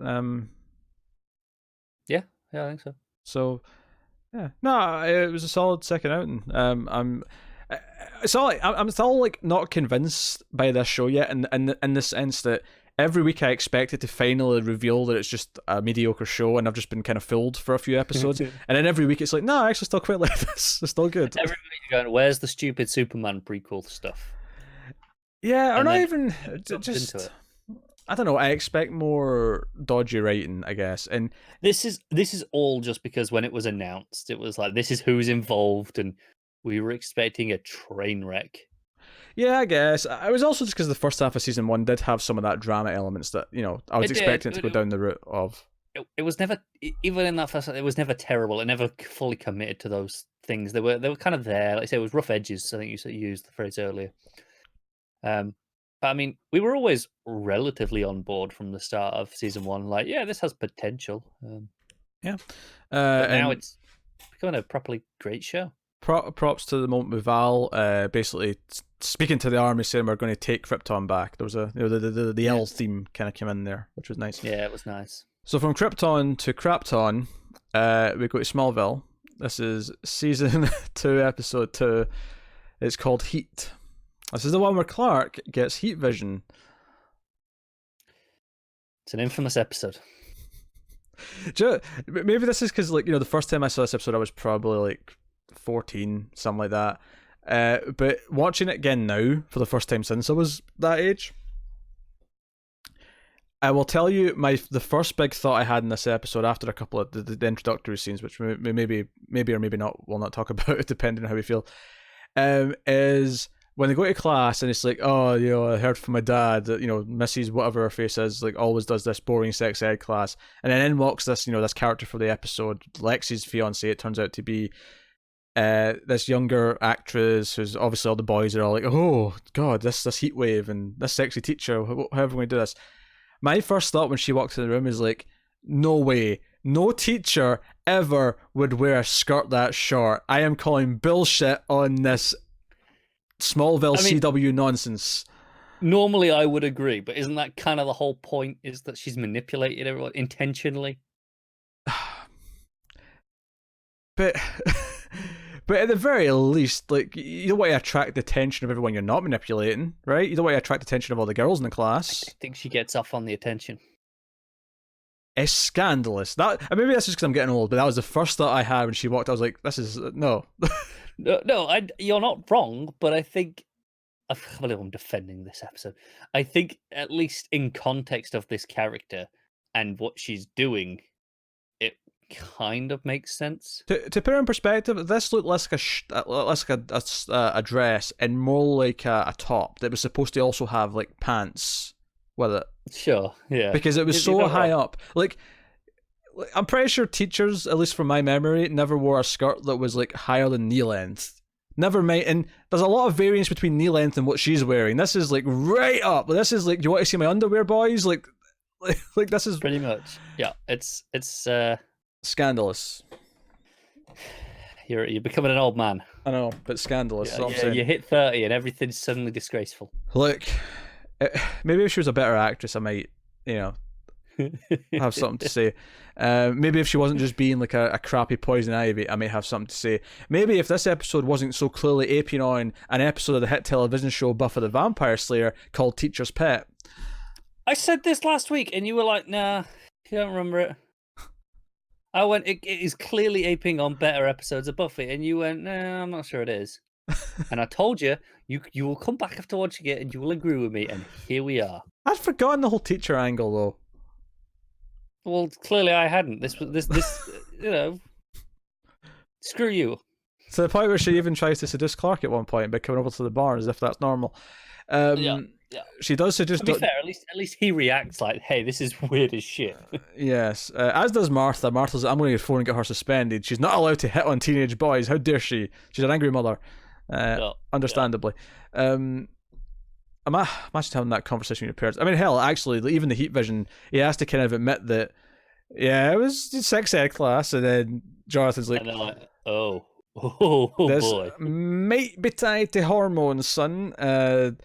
Yeah, I think so. So, yeah, no, it was a solid second outing. I'm still like not convinced by this show yet, in the sense that every week I expect it to finally reveal that it's just a mediocre show, and I've just been kind of fooled for a few episodes. And then every week it's like, no, I actually still quite like this. It's still good. Every week you're going, where's the stupid Superman prequel stuff? Yeah, or not even just. I don't know. I expect more dodgy writing, I guess. And this is all just because when it was announced, it was like, this is who's involved, and we were expecting a train wreck. Yeah, I guess. I was also just because the first half of season 1 did have some of that drama elements that, I was expecting it to go down the route of. it was never, even in that first, it was never terrible. It never fully committed to those things. They were kind of there. Like I say, it was rough edges. I think you used the phrase earlier. But I mean, we were always relatively on board from the start of season 1. Like, yeah, this has potential. Yeah. But now it's becoming a properly great show. Props to the moment with Val basically speaking to the army saying we're going to take Krypton back. There was a the L theme kind of came in there, which was nice. Yeah, it was nice. So from Krypton to Krypton, we go to Smallville. This is season 2, episode 2. It's called Heat. This is the one where Clark gets heat vision. It's an infamous episode. Maybe this is because, like, the first time I saw this episode, I was probably like 14, something like that. But watching it again now for the first time since I was that age, I will tell you the first big thought I had in this episode after a couple of the introductory scenes, which maybe or maybe not, we'll not talk about depending on how we feel, is when they go to class and it's like, oh, I heard from my dad that, Mrs. whatever her face is, like, always does this boring sex ed class. And then in walks this, this character for the episode, Lexi's fiance, it turns out to be this younger actress who's obviously all the boys are all like, oh, God, this heat wave and this sexy teacher, how are we going to do this? My first thought when she walked in the room is like, no way. No teacher ever would wear a skirt that short. I am calling bullshit on this Smallville CW nonsense. Normally I would agree, but isn't that kind of the whole point, is that she's manipulated everyone intentionally? But at the very least, like, you don't want to attract the attention of everyone you're not manipulating, right? You don't want to attract the attention of all the girls in the class. I think she gets off on the attention. It's scandalous. Maybe that's just because I'm getting old, but that was the first thought I had when she walked. I was like, this is no. No, you're not wrong, but I think I'm defending this episode. I think, at least in context of this character and what she's doing, it kind of makes sense. To put it in perspective, this looked less like a dress and more like a top that was supposed to also have like pants with it. Sure, yeah. Because it was so high up. Like, I'm pretty sure teachers, at least from my memory, never wore a skirt that was like higher than knee length. Never mind, and there's a lot of variance between knee length and what she's wearing. This is like right up. This is like, you want to see my underwear, boys? Like this is pretty much. Yeah, it's scandalous. You're becoming an old man. I know, but scandalous. Yeah, you hit 30 and everything's suddenly disgraceful. Look, maybe if she was a better actress, I might, have something to say. Maybe if she wasn't just being like a crappy Poison Ivy, I might have something to say. Maybe if this episode wasn't so clearly aping on an episode of the hit television show Buffy the Vampire Slayer called Teacher's Pet. I said this last week and you were like, nah, you don't remember it. I went, it is clearly aping on better episodes of Buffy, and you went, nah, I'm not sure it is. And I told you, you will come back after watching it and you will agree with me, and here we are. I'd forgotten the whole teacher angle though. Well, clearly I hadn't. This screw you. To the point where she even tries to seduce Clark at one point by coming over to the bar as if that's normal. Yeah. She does seduce. To be fair, at least he reacts like, "Hey, this is weird as shit." Yes, as does Martha. Martha's like, I'm going to phone and get her suspended. She's not allowed to hit on teenage boys. How dare she? She's an angry mother. Understandably. Imagine having that conversation with your parents. I mean, hell, actually, even the heat vision, he has to kind of admit that, yeah, it was sex ed class, and then Jonathan's like, and they're like, oh this boy, might be tied to hormones, son. The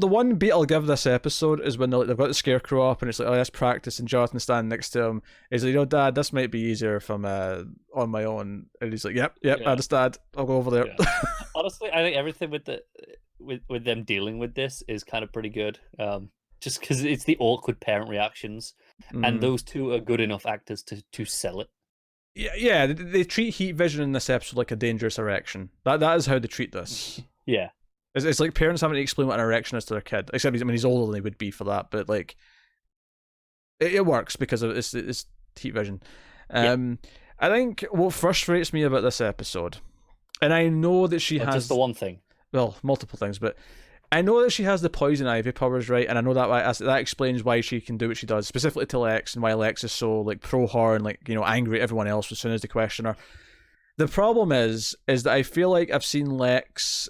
one beat I'll give this episode is when they've got the scarecrow up and it's like, oh, let's practice, and Jonathan standing next to him. He's like, Dad, this might be easier if I'm on my own. And he's like, yep, I understand. I'll go over there. Yeah. Honestly, I think everything with them dealing with this is kind of pretty good. Just because it's the awkward parent reactions, and those two are good enough actors to sell it. Yeah, they treat heat vision in this episode like a dangerous erection. That is how they treat this. Yeah. It's like parents having to explain what an erection is to their kid. Except, he's older than he would be for that, but like, it works because of it's heat vision. I think what frustrates me about this episode, and I know that she has just the one thing. Well, multiple things, but I know that she has the poison ivy powers, right? And I know that explains why she can do what she does, specifically to Lex, and why Lex is so like pro her and like angry at everyone else as soon as they question her. The problem is that I feel like I've seen Lex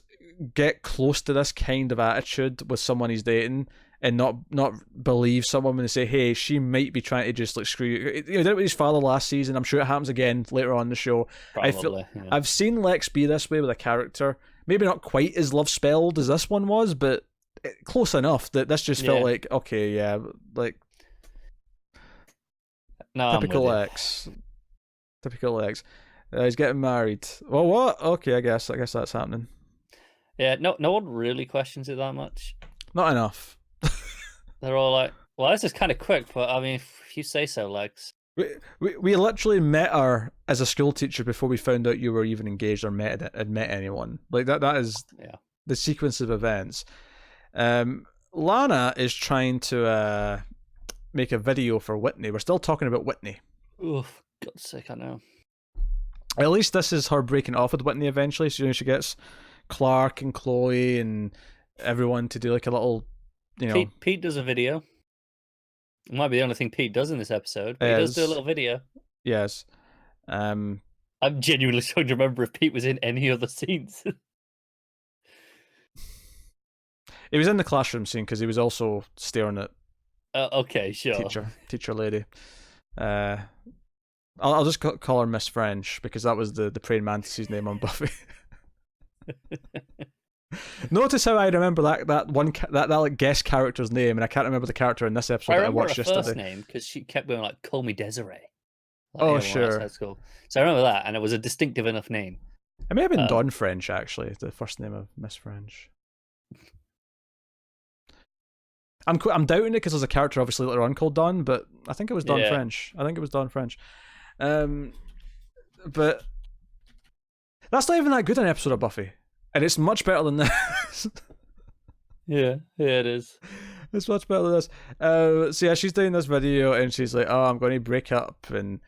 get close to this kind of attitude with someone he's dating, and not believe someone when they say, "Hey, she might be trying to just like screw you." He did it with his father last season. I'm sure it happens again later on in the show. Probably, I've seen Lex be this way with a character. Maybe not quite as love spelled as this one was, but close enough that this just felt like, okay, yeah, like typical Lex. Typical Lex. He's getting married. Well, what? Okay, I guess that's happening. Yeah, no one really questions it that much. Not enough. They're all like, well, this is kind of quick, but I mean, if you say so, Lex. We literally met her as a school teacher before we found out you were even engaged or met anyone. Like that is the sequence of events. Lana is trying to make a video for Whitney. We're still talking about Whitney. Oh, God's sake, I know. At least this is her breaking off with Whitney eventually. So she gets Clark and Chloe and everyone to do like a little, Pete does a video. It might be the only thing Pete does in this episode, but he does do a little video. Yes. I'm genuinely trying to remember if Pete was in any other scenes. He was in the classroom scene because he was also staring at okay, sure. Teacher lady. I'll just call her Miss French because that was the praying mantis's name on Buffy. Notice how I remember that like guest character's name, and I can't remember the character in this episode that I watched yesterday. I remember her first name because she kept going like, "Call me Desiree." Sure. That's cool. So I remember that, and it was a distinctive enough name. It may have been Dawn French, actually, the first name of Miss French. I'm doubting it because there's a character obviously later on called Dawn, but I think it was Dawn French. But that's not even that good an episode of Buffy. And it's much better than this. Yeah, it is. It's much better than this. So yeah, she's doing this video and she's like, "Oh, I'm going to break up." And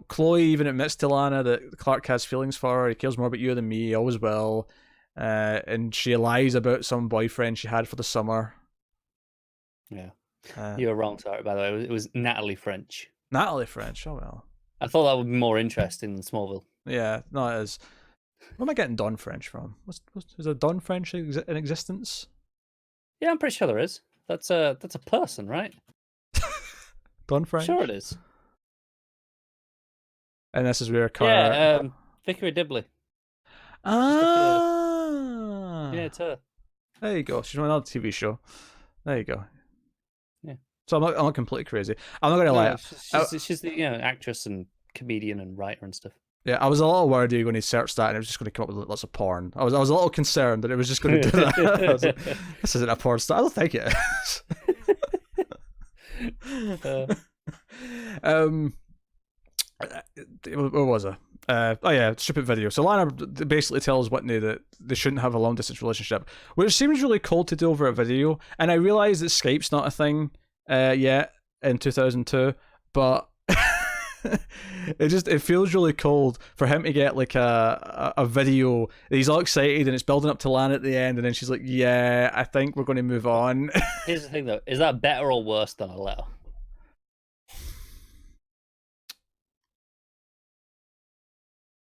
Chloe even admits to Lana that Clark has feelings for her. He cares more about you than me. He always will. And she lies about some boyfriend she had for the summer. Yeah, you were wrong. Sorry, by the way, it was Natalie French. Natalie French. Oh well. I thought that would be more interesting than Smallville. Yeah, no, it is. Where am I getting Dawn French from? Is there Dawn French in existence? Yeah, I'm pretty sure there is. That's a person, right? Dawn French? Sure it is. And this is where Cara... Vickery Dibley. Ah! Yeah, it's her. There you go. She's on another TV show. There you go. Yeah. So I'm not completely crazy. I'm not going to lie. She's the actress and comedian and writer and stuff. Yeah, I was a little worried you were going to search that and it was just going to come up with lots of porn. I was a little concerned that it was just going to do that. I was like, this isn't a porn star. I don't think it is. Where was I? Stupid video. So Lana basically tells Whitney that they shouldn't have a long distance relationship, which seems really cold to do over a video. And I realise that Skype's not a thing yet in 2002, but it feels really cold for him to get like a video. He's all excited and it's building up to Lana at the end, and then she's like, "Yeah, I think we're going to move on." Here's the thing, though: is that better or worse than a letter?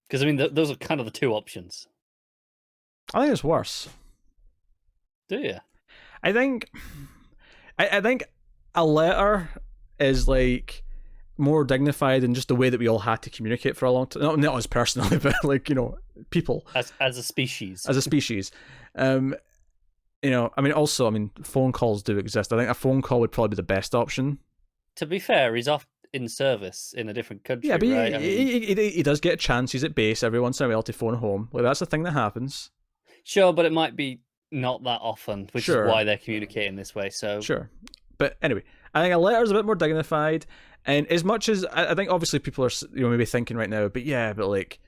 Because I mean, those are kind of the two options. I think it's worse. Do you? I think a letter is like more dignified in just the way that we all had to communicate for a long time. Not us personally, but like people as a species. As a species, I mean, phone calls do exist. I think a phone call would probably be the best option. To be fair, he's off in service in a different country. Yeah, but right? he does get chances at base every once in a while to phone home. Like that's the thing that happens. Sure, but it might be not that often, which is why they're communicating this way. So sure, but anyway, I think a letter is a bit more dignified. And as much as I think, obviously, people are maybe thinking right now, but like,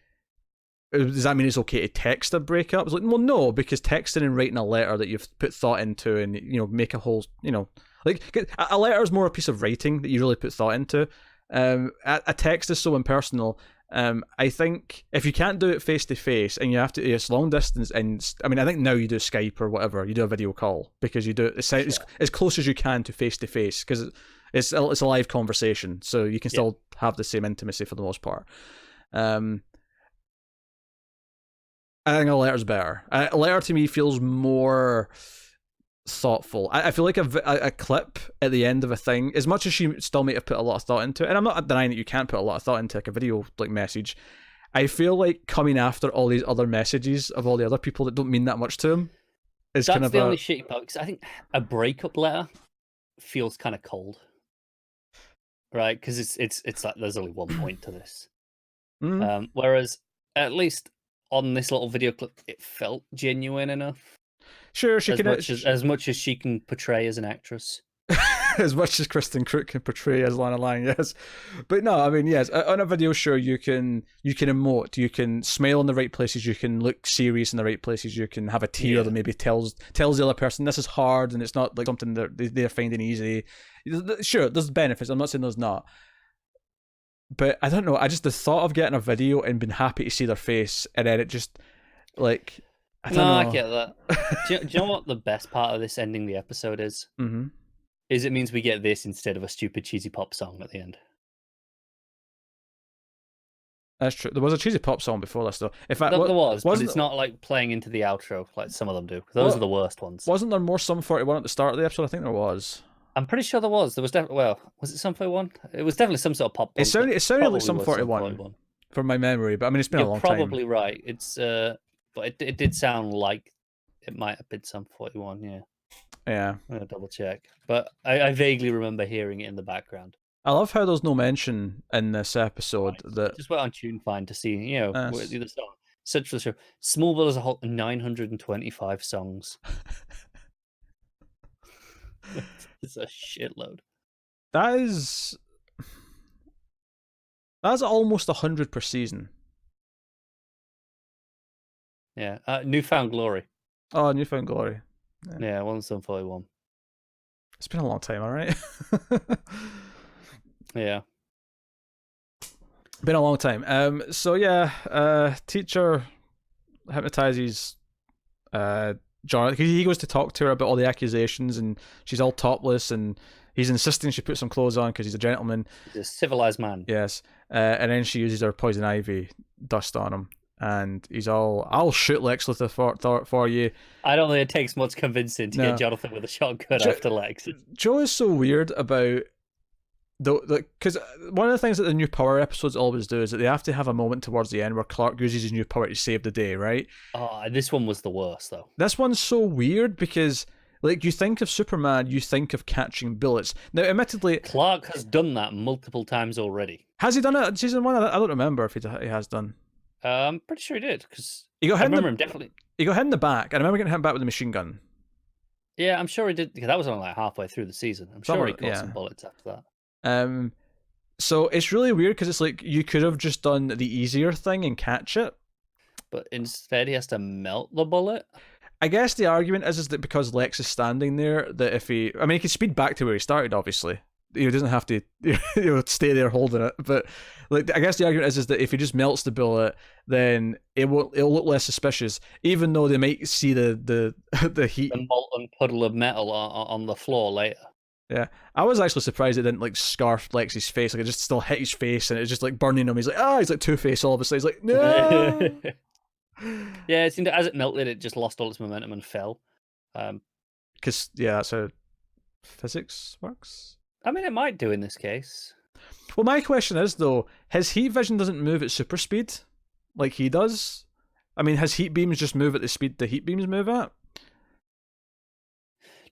does that mean it's okay to text a breakup? It's like, well, no, because texting and writing a letter that you've put thought into and make a whole, like a letter is more a piece of writing that you really put thought into. A text is so impersonal. I think if you can't do it face to face and you have to, it's long distance, and I mean, I think now you do Skype or whatever, you do a video call because you do it as close as you can to face because it's a live conversation, so you can still have the same intimacy for the most part. I think a letter's better. A letter to me feels more thoughtful. I feel like a clip at the end of a thing, as much as she still might have put a lot of thought into it, and I'm not denying that you can't put a lot of thought into like a video like message, I feel like coming after all these other messages of all the other people that don't mean that much to him is that's kind of the only shitty part, because I think a breakup letter feels kind of cold, right? Because it's like there's only one point to this. Whereas at least on this little video clip, it felt genuine enough. Sure, she as much as she can portray as an actress. As much as Kristen Crook can portray as Lana Lang, yes. But no, I mean, yes, on a video show you can emote, you can smile in the right places, you can look serious in the right places, you can have a tear that maybe tells the other person this is hard and it's not like something that they're finding easy. Sure, there's benefits, I'm not saying there's not. But I don't know, I just, the thought of getting a video and being happy to see their face, and then it just, like, I don't know. I get that. do you know what the best part of this ending the episode is? Mm-hmm. Is it means we get this instead of a stupid cheesy pop song at the end. That's true. There was a cheesy pop song before this, though. In fact, there was, but it's not like playing into the outro like some of them do. Those are the worst ones. Wasn't there more Sum 41 at the start of the episode? I think there was. I'm pretty sure there was. There was definitely. Well, was it Sum 41? It was definitely some sort of pop. It sounded like Sum 41 from my memory, but I mean it's been a long time. You're probably right. It's but it did sound like it might have been Sum 41. Yeah. Yeah. I'm gonna double check, but I vaguely remember hearing it in the background. I love how there's no mention in this episode that just went on TuneFind to see, the song. Search for the show. Smallville as a whole, 925 songs. It's a shitload. That's almost 100 per season. Yeah, Newfound Glory. Oh, Newfound Glory. Yeah, 141. It's been a long time, all right. Yeah, been a long time. So yeah, teacher hypnotizes John. He goes to talk to her about all the accusations, and she's all topless, and he's insisting she put some clothes on because he's a gentleman. He's a civilized man. Yes, and then she uses her poison ivy dust on him, and he's all, "I'll shoot Lex Luthor for you." I don't think it takes much convincing to get Jonathan with a shotgun after Lex. Joe is so weird about because one of the things that the new power episodes always do is that they have to have a moment towards the end where Clark uses his new power to save the day, right? Oh, this one was the worst though. This one's so weird because, like, you think of Superman, you think of catching bullets. Now, admittedly, Clark has done that multiple times already. Has he done it in season 1? I don't remember if he has done. I'm pretty sure he did, because I remember him definitely. He got hit in the back. I remember getting hit back with a machine gun. Yeah, I'm sure he did. That was only like halfway through the season. I'm sure he caught some bullets after that. So it's really weird because it's like you could have just done the easier thing and catch it, but instead he has to melt the bullet. I guess the argument is that because Lex is standing there, that if he can speed back to where he started, obviously. He doesn't have to stay there holding it, but like I guess the argument is that if he just melts the bullet, then it'll look less suspicious, even though they might see the heat, the molten puddle of metal on the floor later. Yeah, I was actually surprised it didn't like scarf Lex's face. Like it just still hit his face, and it's just like burning him. He's like, he's like Two-Face all of a sudden. He's like, no. Yeah, it seemed as it melted, it just lost all its momentum and fell. Because that's how physics works. I mean, it might do in this case. Well, my question is though, his heat vision doesn't move at super speed like he does. I mean, his heat beams just move at the speed the heat beams move at.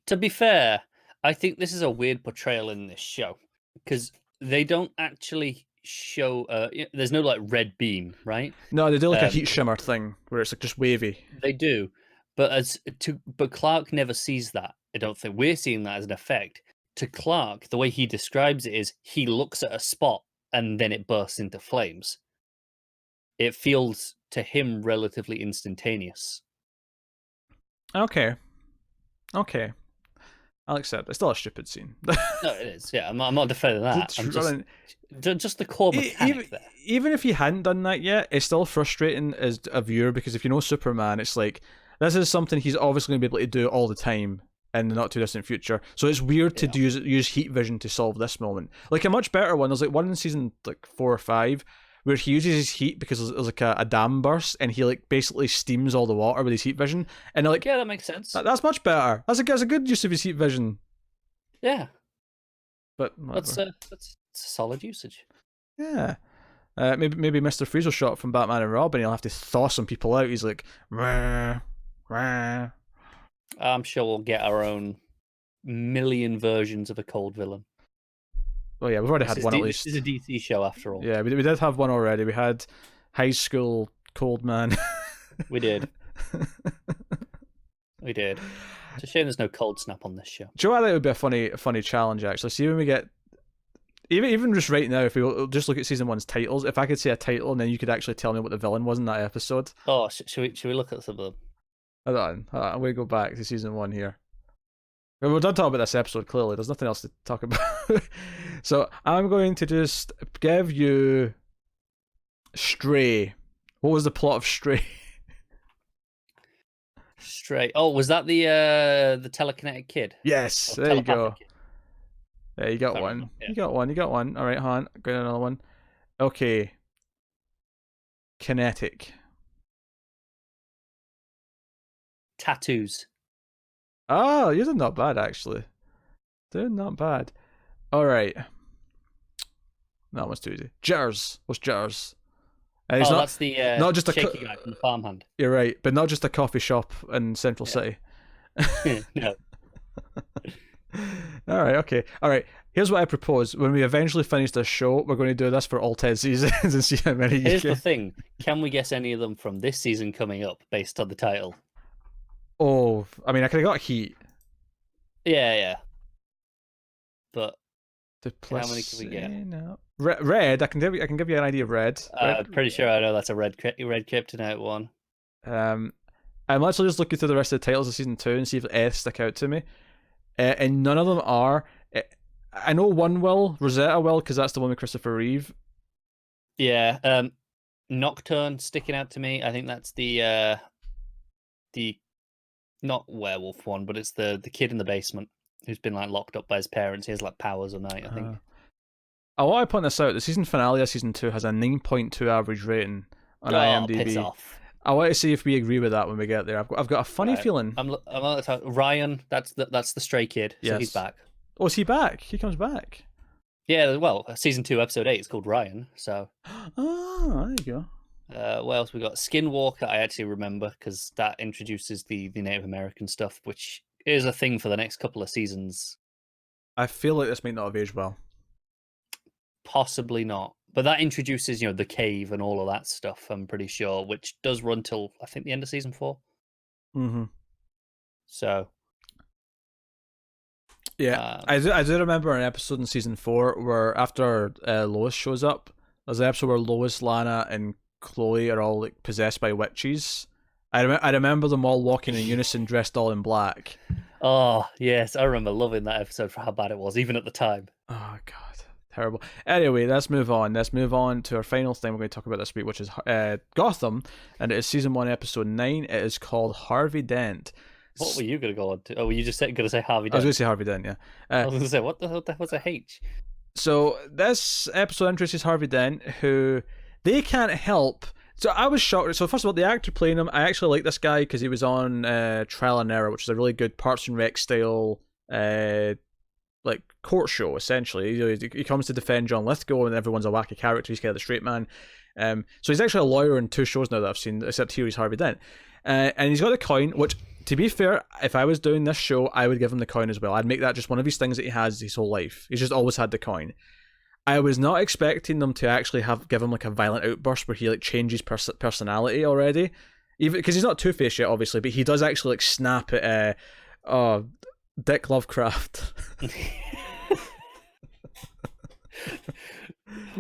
To be fair, I think this is a weird portrayal in this show because they don't actually show. There's no like red beam, right? No, they do like a heat shimmer thing where it's like just wavy. They do, but Clark never sees that. I don't think we're seeing that as an effect. To Clark, the way he describes it is he looks at a spot and then it bursts into flames. It feels to him relatively instantaneous. Okay. I'll I'll accept. It's still a stupid scene. No, it is. Yeah, I'm not defending that. I'm just the core mechanic there. Even if he hadn't done that yet, it's still frustrating as a viewer, because if you know Superman, it's like, this is something he's obviously going to be able to do all the time in the not too distant future. So it's weird to use heat vision to solve this moment. Like a much better one, there's like one in season like 4 or 5 where he uses his heat because there's like a dam burst, and he like basically steams all the water with his heat vision. And they're like, yeah, that makes sense. That's much better. That's a good use of his heat vision. Yeah. But that's a solid usage. Yeah. Maybe Mr. Freezer shot from Batman and Robin, he'll have to thaw some people out. He's like, rah, rah. I'm sure we'll get our own million versions of a cold villain. Oh yeah, we've already had one at least. This is a DC show after all. Yeah, we did have one already. We had High School Cold Man. We did. We did. It's a shame there's no Cold Snap on this show. Do you know what I think it would be a funny challenge, actually? See, when we get... Even just right now, if we just look at season 1's titles, if I could say a title and then you could actually tell me what the villain was in that episode. Oh, should we look at some of them? Hold on. I'm going to go back to season 1 here. We're done talking about this episode, clearly. There's nothing else to talk about. So I'm going to just give you Stray. What was the plot of Stray? Stray. Oh, was that the telekinetic kid? Yes, there you go. Kid? Yeah, you got one. Yeah. You got one. All right, Han. Got another one. Okay. Kinetic. Tattoos. Oh, you're doing not bad, actually. Doing not bad. All right. That one's too easy. Jitters. What's jitters? That's the not just shaky guy from the farmhand. You're right, but not just a coffee shop in Central City. No. All right. Here's what I propose. When we eventually finish this show, we're going to do this for all 10 seasons and see how many you Here's get. the thing. Can we guess any of them from this season coming up based on the title? Oh, I mean, I could have got Heat. Yeah. But how many can we get? No. Red. I can give you an idea of red. I'm pretty sure I know that's a red Kryptonite one. I'm literally just looking through the rest of the titles of season 2 and see if S stick out to me. And none of them are. I know one will, Rosetta will, because that's the one with Christopher Reeve. Yeah. Nocturne sticking out to me. I think that's the not werewolf one, but it's the kid in the basement who's been like locked up by his parents. He has like powers at night, I think. I want to point this out. The season finale of season 2 has a 9.2 average rating on IMDb. Piss off. I want to see if we agree with that when we get there. I've got a funny feeling. I'm Ryan. That's the stray kid. So he's back. Oh, is he back? He comes back. Yeah. Well, season 2, episode 8 is called Ryan. So. Oh, there you go. What else we got? Skinwalker. I actually remember because that introduces the Native American stuff, which is a thing for the next couple of seasons. I feel like this might not have aged well. Possibly not. But that introduces, the cave and all of that stuff, I'm pretty sure, which does run till, I think, the end of season 4. Mm-hmm. So. Yeah. I do remember an episode in season 4 where after Lois shows up, there's an episode where Lois, Lana, and Chloe are all like possessed by witches. I remember them all walking in unison, dressed all in black. Oh, yes. I remember loving that episode for how bad it was, even at the time. Oh, God. Terrible. Anyway, let's move on. Let's move on to our final thing we're going to talk about this week, which is Gotham, and it is season 1, episode 9. It is called Harvey Dent. What were you going to go on to? Oh, were you just going to say Harvey Dent? I was going to say Harvey Dent, yeah. I was going to say, what the hell was a H? So this episode introduces Harvey Dent, who they can't help. So I was shocked. So first of all, the actor playing him, I actually like this guy because he was on Trial and Error, which is a really good Parks and Rec style like court show, essentially. He comes to defend John Lithgow, and everyone's a wacky character. He's kind of the straight man. So he's actually a lawyer in 2 shows now that I've seen, except here he's Harvey Dent. And he's got the coin, which, to be fair, if I was doing this show, I would give him the coin as well. I'd make that just one of his things that he has his whole life. He's just always had the coin. I was not expecting them to actually give him like a violent outburst where he like changes personality already, even because he's not Two-Face yet, obviously, but he does actually like snap at Dick Lovecraft.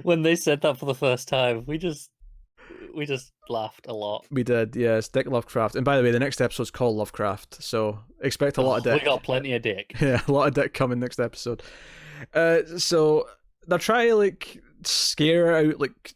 When they said that for the first time, we just we just laughed a lot. We did, yes. Dick Lovecraft. And by the way, the next episode's called Lovecraft, so expect a lot of dick. We got plenty of dick. Yeah, a lot of dick coming next episode. So they're trying to like scare out like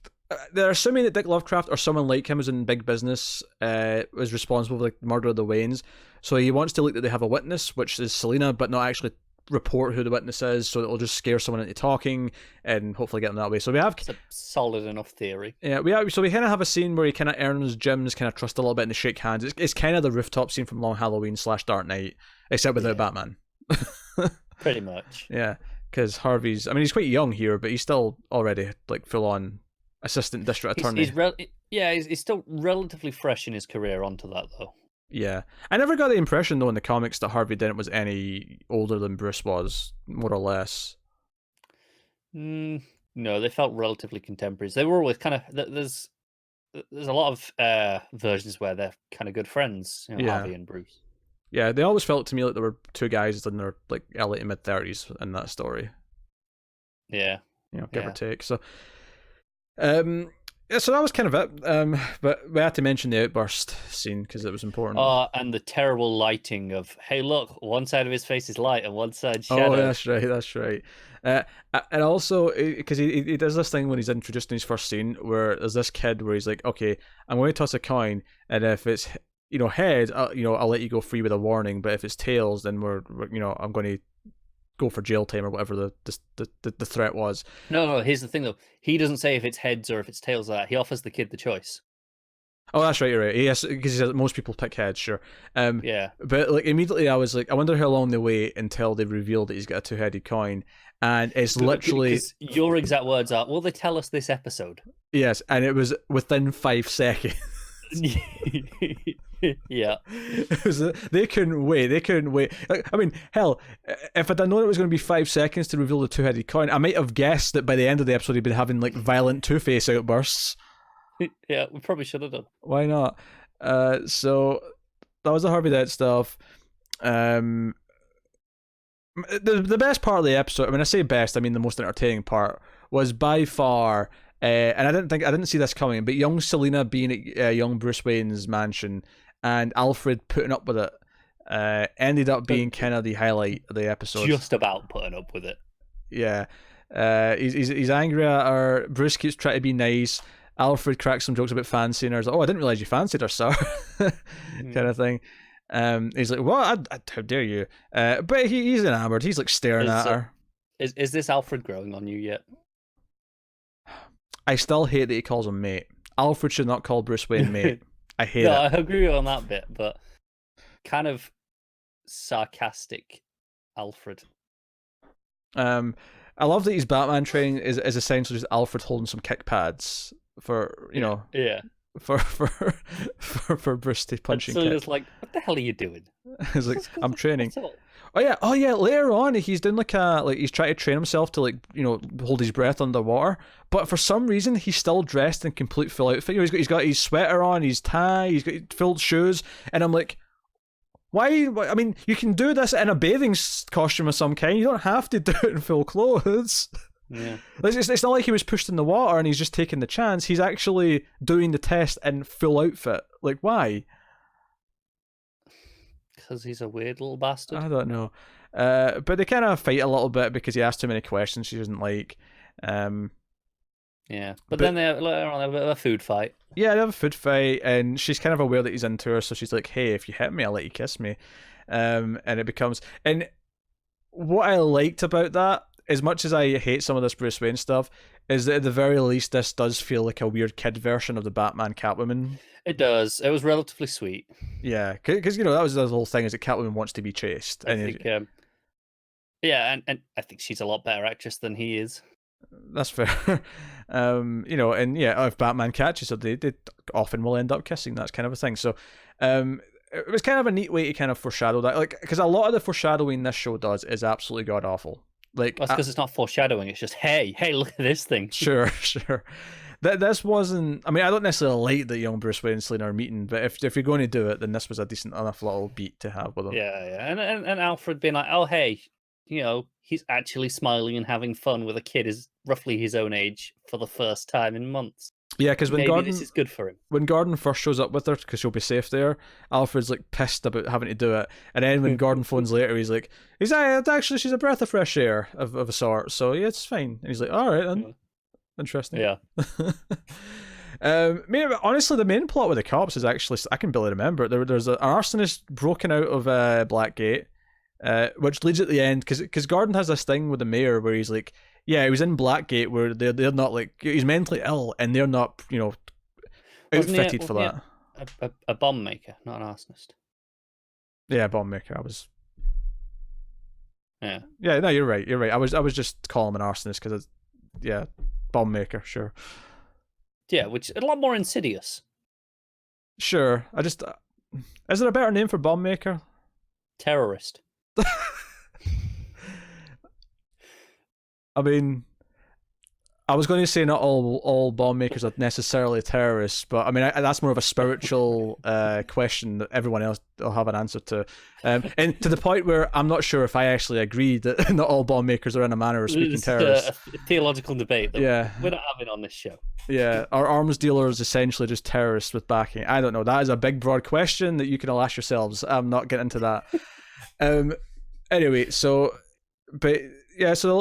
they're assuming that Dick Lovecraft or someone like him is in big business, was responsible for like the murder of the Waynes. So he wants to look that they have a witness, which is Selina, but not actually report who the witness is, so it'll just scare someone into talking and hopefully get them that way. So we have it's a solid enough theory. Yeah, we kind of have a scene where he kind of earns Jim's kind of trust a little bit and they shake hands. It's kind of the rooftop scene from Long Halloween / Dark Knight, except without Batman. Pretty much. Yeah, because Harvey's, I mean, he's quite young here, but he's still already like full on assistant district attorney. He's still relatively fresh in his career onto that though. Yeah, I never got the impression though in the comics that Harvey Dent was any older than Bruce was, more or less. No, they felt relatively contemporaries. They were always kind of there's a lot of versions where they're kind of good friends, Harvey and Bruce. Yeah, they always felt to me like there were two guys in their like early to mid 30s in that story. Yeah, give or take. So, so that was kind of it. But we had to mention the outburst scene because it was important. Oh, and the terrible lighting of, hey, look, one side of his face is light and one side shadow. Oh, that's right. And also, because he does this thing when he's introduced in his first scene where there's this kid where he's like, okay, I'm going to toss a coin, and if it's head, I'll let you go free with a warning, but if it's tails, then we're I'm going to go for jail time or whatever the threat was. No, here's the thing though. He doesn't say if it's heads or if it's tails like that. He offers the kid the choice. Oh, that's right, you're right. Yes, because he says most people pick heads, sure. Yeah. But like immediately I was like, I wonder how long they wait until they reveal that he's got a two-headed coin. And it's literally... Because your exact words are, will they tell us this episode? Yes, and it was within 5 seconds. Yeah. They couldn't wait. Like, I mean, hell, if I'd known it was going to be 5 seconds to reveal the two-headed coin, I might have guessed that by the end of the episode he'd been having like violent Two-Face outbursts. Yeah, we probably should have done. Why not? So that was the Harvey Dent stuff. The best part of the episode, when I say best, I mean the most entertaining part, was by far, and I didn't see this coming, but young Selina being at young Bruce Wayne's mansion and Alfred putting up with it ended up being kind of the highlight of the episode. Just about putting up with it. Yeah. He's angry at her. Bruce keeps trying to be nice. Alfred cracks some jokes about fancying her. He's like, oh, I didn't realize you fancied her, sir. Kind of thing. He's like, what? How dare you? But he's enamored. He's like staring at her. Is this Alfred growing on you yet? I still hate that he calls him mate. Alfred should not call Bruce Wayne mate. I hate it. I agree on that bit, but kind of sarcastic Alfred. I love that his Batman training is essentially just Alfred holding some kick pads for for Bruce to punch and so kick. it's like, what the hell are you doing? He's like, I'm training. Oh yeah. Later on, he's doing he's trying to train himself to hold his breath underwater. But for some reason, he's still dressed in complete full outfit. He's got his sweater on, his tie, he's got full shoes, and I'm like, why? I mean, you can do this in a bathing costume of some kind. You don't have to do it in full clothes. Yeah. It's not like he was pushed in the water and he's just taking the chance. He's actually doing the test in full outfit. Like, why? Because he's a weird little bastard. I don't know. But they kind of fight a little bit because he asked too many questions she doesn't like. Yeah. But then later on, they have a bit of a food fight. Yeah, they have a food fight, and she's kind of aware that he's into her, so she's like, hey, if you hit me, I'll let you kiss me. And it becomes... And what I liked about that, as much as I hate some of this Bruce Wayne stuff, is that at the very least this does feel like a weird kid version of the Batman Catwoman. It does. It was relatively sweet. Yeah, because that was the whole thing, is that Catwoman wants to be chased. I think, and I think she's a lot better actress than he is. That's fair. If Batman catches her, they often will end up kissing. That's kind of a thing. So, it was kind of a neat way to kind of foreshadow that, because a lot of the foreshadowing this show does is absolutely god awful. Like, that's because it's not foreshadowing. It's just, hey, look at this thing. Sure. This wasn't. I mean, I don't necessarily like that young Bruce Wayne and Selina are meeting, but if you're going to do it, then this was a decent enough little beat to have with him. Yeah. And Alfred being like, oh, hey, he's actually smiling and having fun with a kid is roughly his own age for the first time in months. Yeah, because maybe this is good for him. When Gordon first shows up with her, because she'll be safe there, Alfred's like pissed about having to do it, and then when Gordon phones later, he's like, actually she's a breath of fresh air of a sort, so yeah, it's fine. And he's like, all right then, interesting. Yeah. Maybe, honestly, the main plot with the cops is actually, I can barely remember. There's an arsonist broken out of Blackgate, which leads at the end, because Gordon has this thing with the mayor where he's like, yeah, he was in Blackgate where they're not like, he's mentally ill and they're not, outfitted for that. A bomb maker, not an arsonist. Yeah, bomb maker. Yeah. Yeah, no, you're right. I was just calling him an arsonist because bomb maker, sure. Yeah, which is a lot more insidious. Sure. Is there a better name for bomb maker? Terrorist. I mean, I was going to say not all bomb makers are necessarily terrorists, but I mean that's more of a spiritual question that everyone else will have an answer to, and to the point where I'm not sure if I actually agree that not all bomb makers are in a manner of speaking terrorists. A theological debate that we're not having on this show. Yeah, are arms dealers essentially just terrorists with backing? I don't know. That is a big, broad question that you can all ask yourselves. I'm not getting into that. Anyway, so they're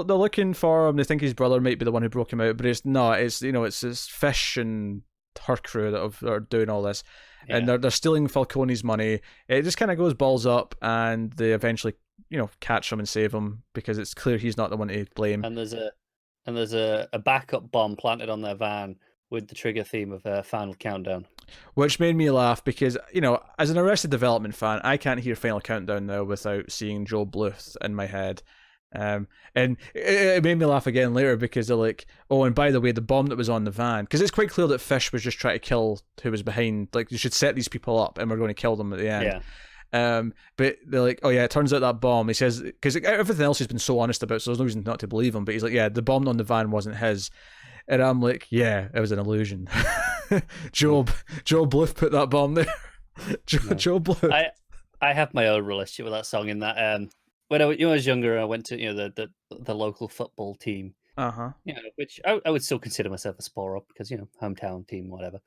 looking for him. They think his brother might be the one who broke him out, but it's not. It's it's Fish and her crew that are doing all this, and they're stealing Falcone's money. It just kind of goes balls up, and they eventually catch him and save him because it's clear he's not the one to blame. And there's a backup bomb planted on their van with the trigger theme of Final Countdown, which made me laugh because as an Arrested Development fan, I can't hear Final Countdown now without seeing Joe Bluth in my head. And it made me laugh again later because they're like, oh, and by the way, the bomb that was on the van, because it's quite clear that Fish was just trying to kill who was behind, like you should set these people up and we're going to kill them at the end. But they're like, oh yeah, it turns out that bomb, he says, because everything else he's been so honest about, so there's no reason not to believe him, but he's like, yeah, the bomb on the van wasn't his. And I'm like, yeah, it was an illusion. Joe Bluth put that bomb there. Joe Bluth. I have my own relationship with that song in that when I was younger, I went to the local football team. Which I would still consider myself a sport up because hometown team, whatever.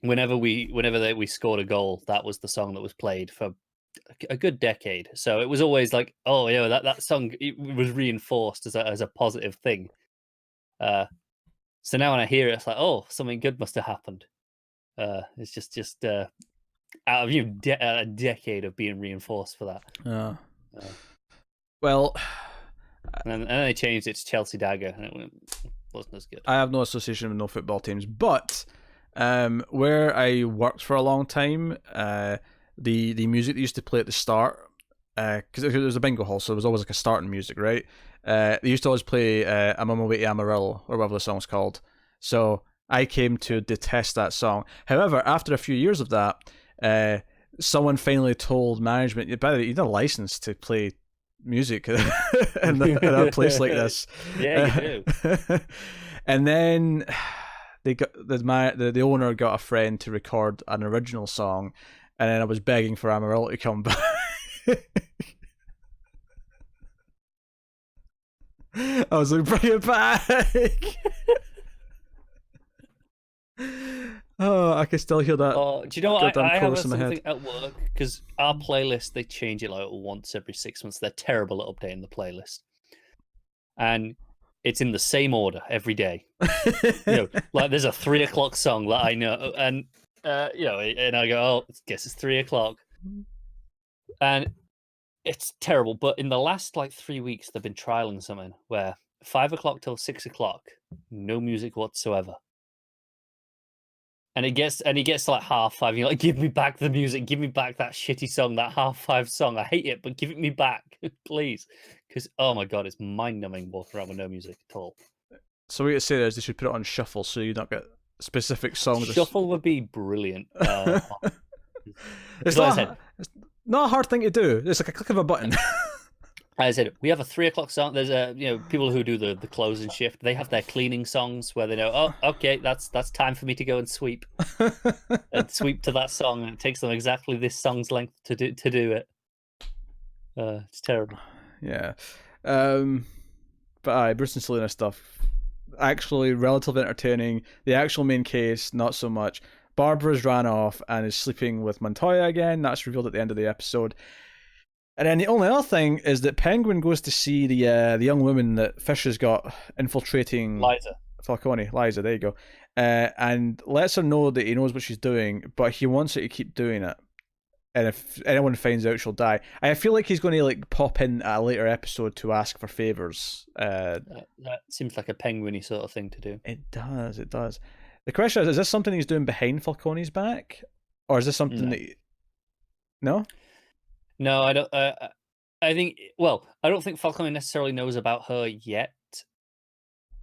Whenever we scored a goal, that was the song that was played for a good decade. So it was always like, oh yeah, that song it was reinforced as a positive thing. So now when I hear it, it's like, oh, something good must have happened. It's just out of a decade of being reinforced for that. Well, and then they changed it to Chelsea Dagger, and it wasn't as good. I have no association with no football teams, but where I worked for a long time, the music they used to play at the start, because it was a bingo hall, so there was always like a starting music, right? They used to always play I'm on my way to Amarillo, or whatever the song's called. So I came to detest that song. However, after a few years of that, someone finally told management, by the way, you need a license to play music in a place like this. Yeah, you do. And then they got the owner got a friend to record an original song, and then I was begging for Amarillo to come back. I was like, bring it back. Oh, I can still hear that. Oh, do you know what? I have something at work because our playlist, they change it like once every 6 months. They're terrible at updating the playlist, and it's in the same order every day. Like there's a 3 o'clock song that I know, and and I go, oh, I guess it's 3 o'clock, and it's terrible. But in the last 3 weeks, they've been trialing something where 5 o'clock till 6 o'clock, no music whatsoever. And he gets to 5:30. You're like, give me back the music. Give me back that shitty song, that 5:30 song. I hate it, but give it me back, please. Because, oh my God, it's mind-numbing walking around with no music at all. So what you say is they should put it on shuffle so you don't get specific songs. Shuffle would be brilliant. It's not a hard thing to do. It's like a click of a button. As I said, we have a 3 o'clock song. There's people who do the closing shift. They have their cleaning songs where they know, oh, okay, that's time for me to go and sweep, and sweep to that song. And it takes them exactly this song's length to do it. It's terrible. Yeah, but Bruce and Selena stuff. actually relatively entertaining. The actual main case, not so much. Barbara's ran off and is sleeping with Montoya again. That's revealed at the end of the episode. And then the only other thing is that Penguin goes to see the young woman that Fish has got infiltrating Liza Falcone. Liza, there you go. And lets her know that he knows what she's doing, but he wants her to keep doing it. And if anyone finds out, she'll die. I feel like he's going to like pop in at a later episode to ask for favors. That seems like a Penguin-y sort of thing to do. It does. The question is this something he's doing behind Falcone's back? Or is this something that... No? No, I don't. I think... Well, I don't think Falcone necessarily knows about her yet.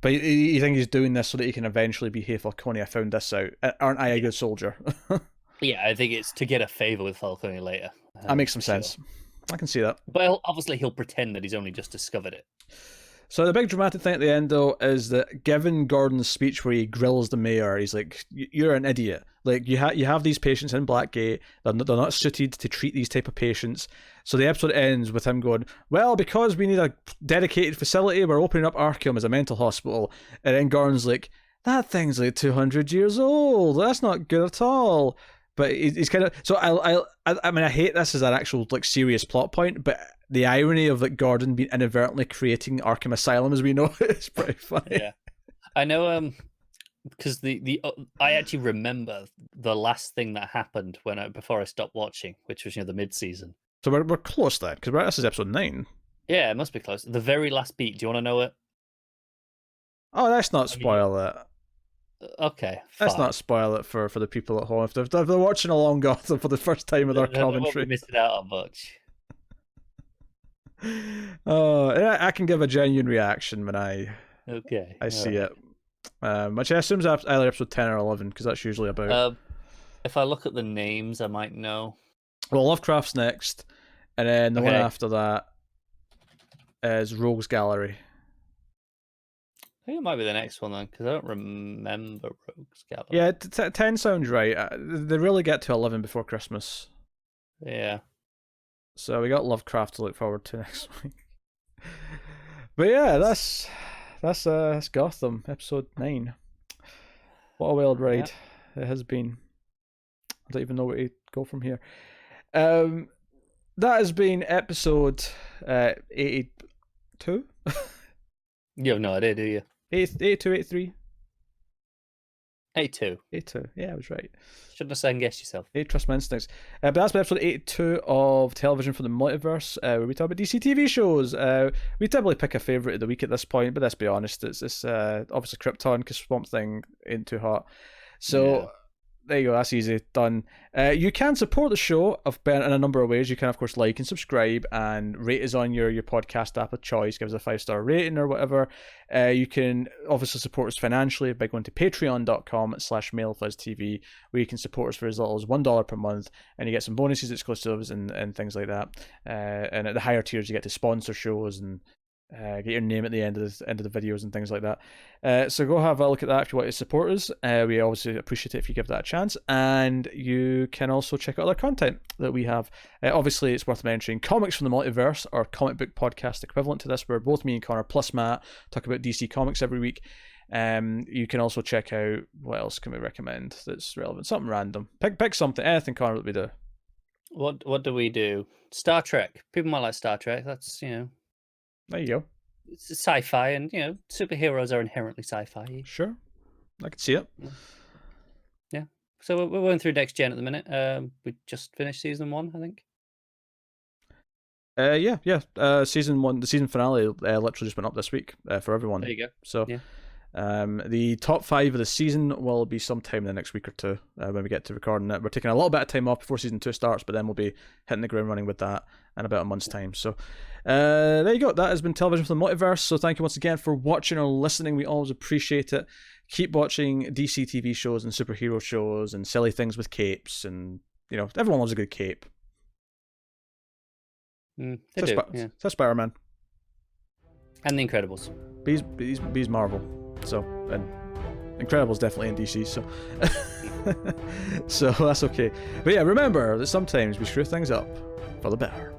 But you think he's doing this so that he can eventually be, hey, Falcone, I found this out. Aren't I a good soldier? Yeah, I think it's to get a favor with Falcone later. That makes some sense. I can see that. But obviously he'll pretend that he's only just discovered it. So the big dramatic thing at the end, though, is that given Gordon's speech where he grills the mayor, he's like, you're an idiot. Like, you have these patients in Blackgate. They're not suited to treat these type of patients. So the episode ends with him going, well, because we need a dedicated facility, we're opening up Arkham as a mental hospital. And then Gordon's like, that thing's like 200 years old. That's not good at all. But he's kind of... So I mean, I hate this as an actual like serious plot point, but the irony of like Gordon being inadvertently creating Arkham Asylum as we know it is pretty funny. Yeah, I know. Because I actually remember the last thing that happened before I stopped watching, which was the mid-season. So we're close then, because this is episode 9. Yeah, it must be close. The very last beat. Do you want to know it? Oh, let's not spoil it. Okay, fine. Let's not spoil it for the people at home. If they're watching along Gotham for the first time with our commentary. They won't be missing out on much. Oh, I can give a genuine reaction when I see it. Which I assume is either episode 10 or 11, because that's usually about... if I look at the names, I might know. Well, Lovecraft's next, and then the one after that is Rogue's Gallery. I think it might be the next one then, because I don't remember Rogue's Gallery. Yeah, 10 sounds right. They really get to 11 before Christmas. Yeah. So we got Lovecraft to look forward to next week. But yeah, that's Gotham, episode 9. What a wild ride it has been. I don't even know where to go from here. That has been episode 82. You have no idea, do you? 82, 83. 82. 82. Yeah, I was right. Shouldn't have second-guessed yourself. Trust my instincts. But that's been episode 82 of Television for the Multiverse, where we talk about DC TV shows. We typically pick a favourite of the week at this point, but let's be honest, it's obviously Krypton, because Swamp Thing ain't too hot. So there you go, that's easy, done. You can support the show in a number of ways. You can, of course, like and subscribe and rate us on your podcast app of choice. Give us a 5-star rating or whatever. You can obviously support us financially by going to patreon.com/MailFuzzTV, where you can support us for as little as $1 per month, and you get some bonuses, exclusives, and things like that. And at the higher tiers, you get to sponsor shows and get your name at the end of the videos and things like that. So go have a look at that if you want to support us. We obviously appreciate it if you give that a chance. And you can also check out other content that we have. Obviously, it's worth mentioning Comics from the Multiverse, our comic book podcast equivalent to this, where both me and Connor plus Matt talk about DC Comics every week. You can also check out, what else can we recommend that's relevant? Something random. Pick something, anything, Connor, that we do. What do we do? Star Trek. People might like Star Trek. That's, There you go. It's sci-fi, and superheroes are inherently sci-fi. Sure, I can see it. Yeah. So we're going through Next Gen at the minute. We just finished season 1, I think. Yeah. Season 1, the season finale, literally just went up this week for everyone. There you go. So, the top 5 of the season will be sometime in the next week or two when we get to recording it. We're taking a little bit of time off before season 2 starts, but then we'll be hitting the ground running with that in about a month's time. So, there you go. That has been Television for the Multiverse. So thank you once again for watching or listening. We always appreciate it. Keep watching DC TV shows and superhero shows and silly things with capes, and everyone loves a good cape. So Spider-Man and the Incredibles. Bees Marvel. So, and Incredibles definitely in DC, so so that's okay. But yeah, remember that sometimes we screw things up for the better.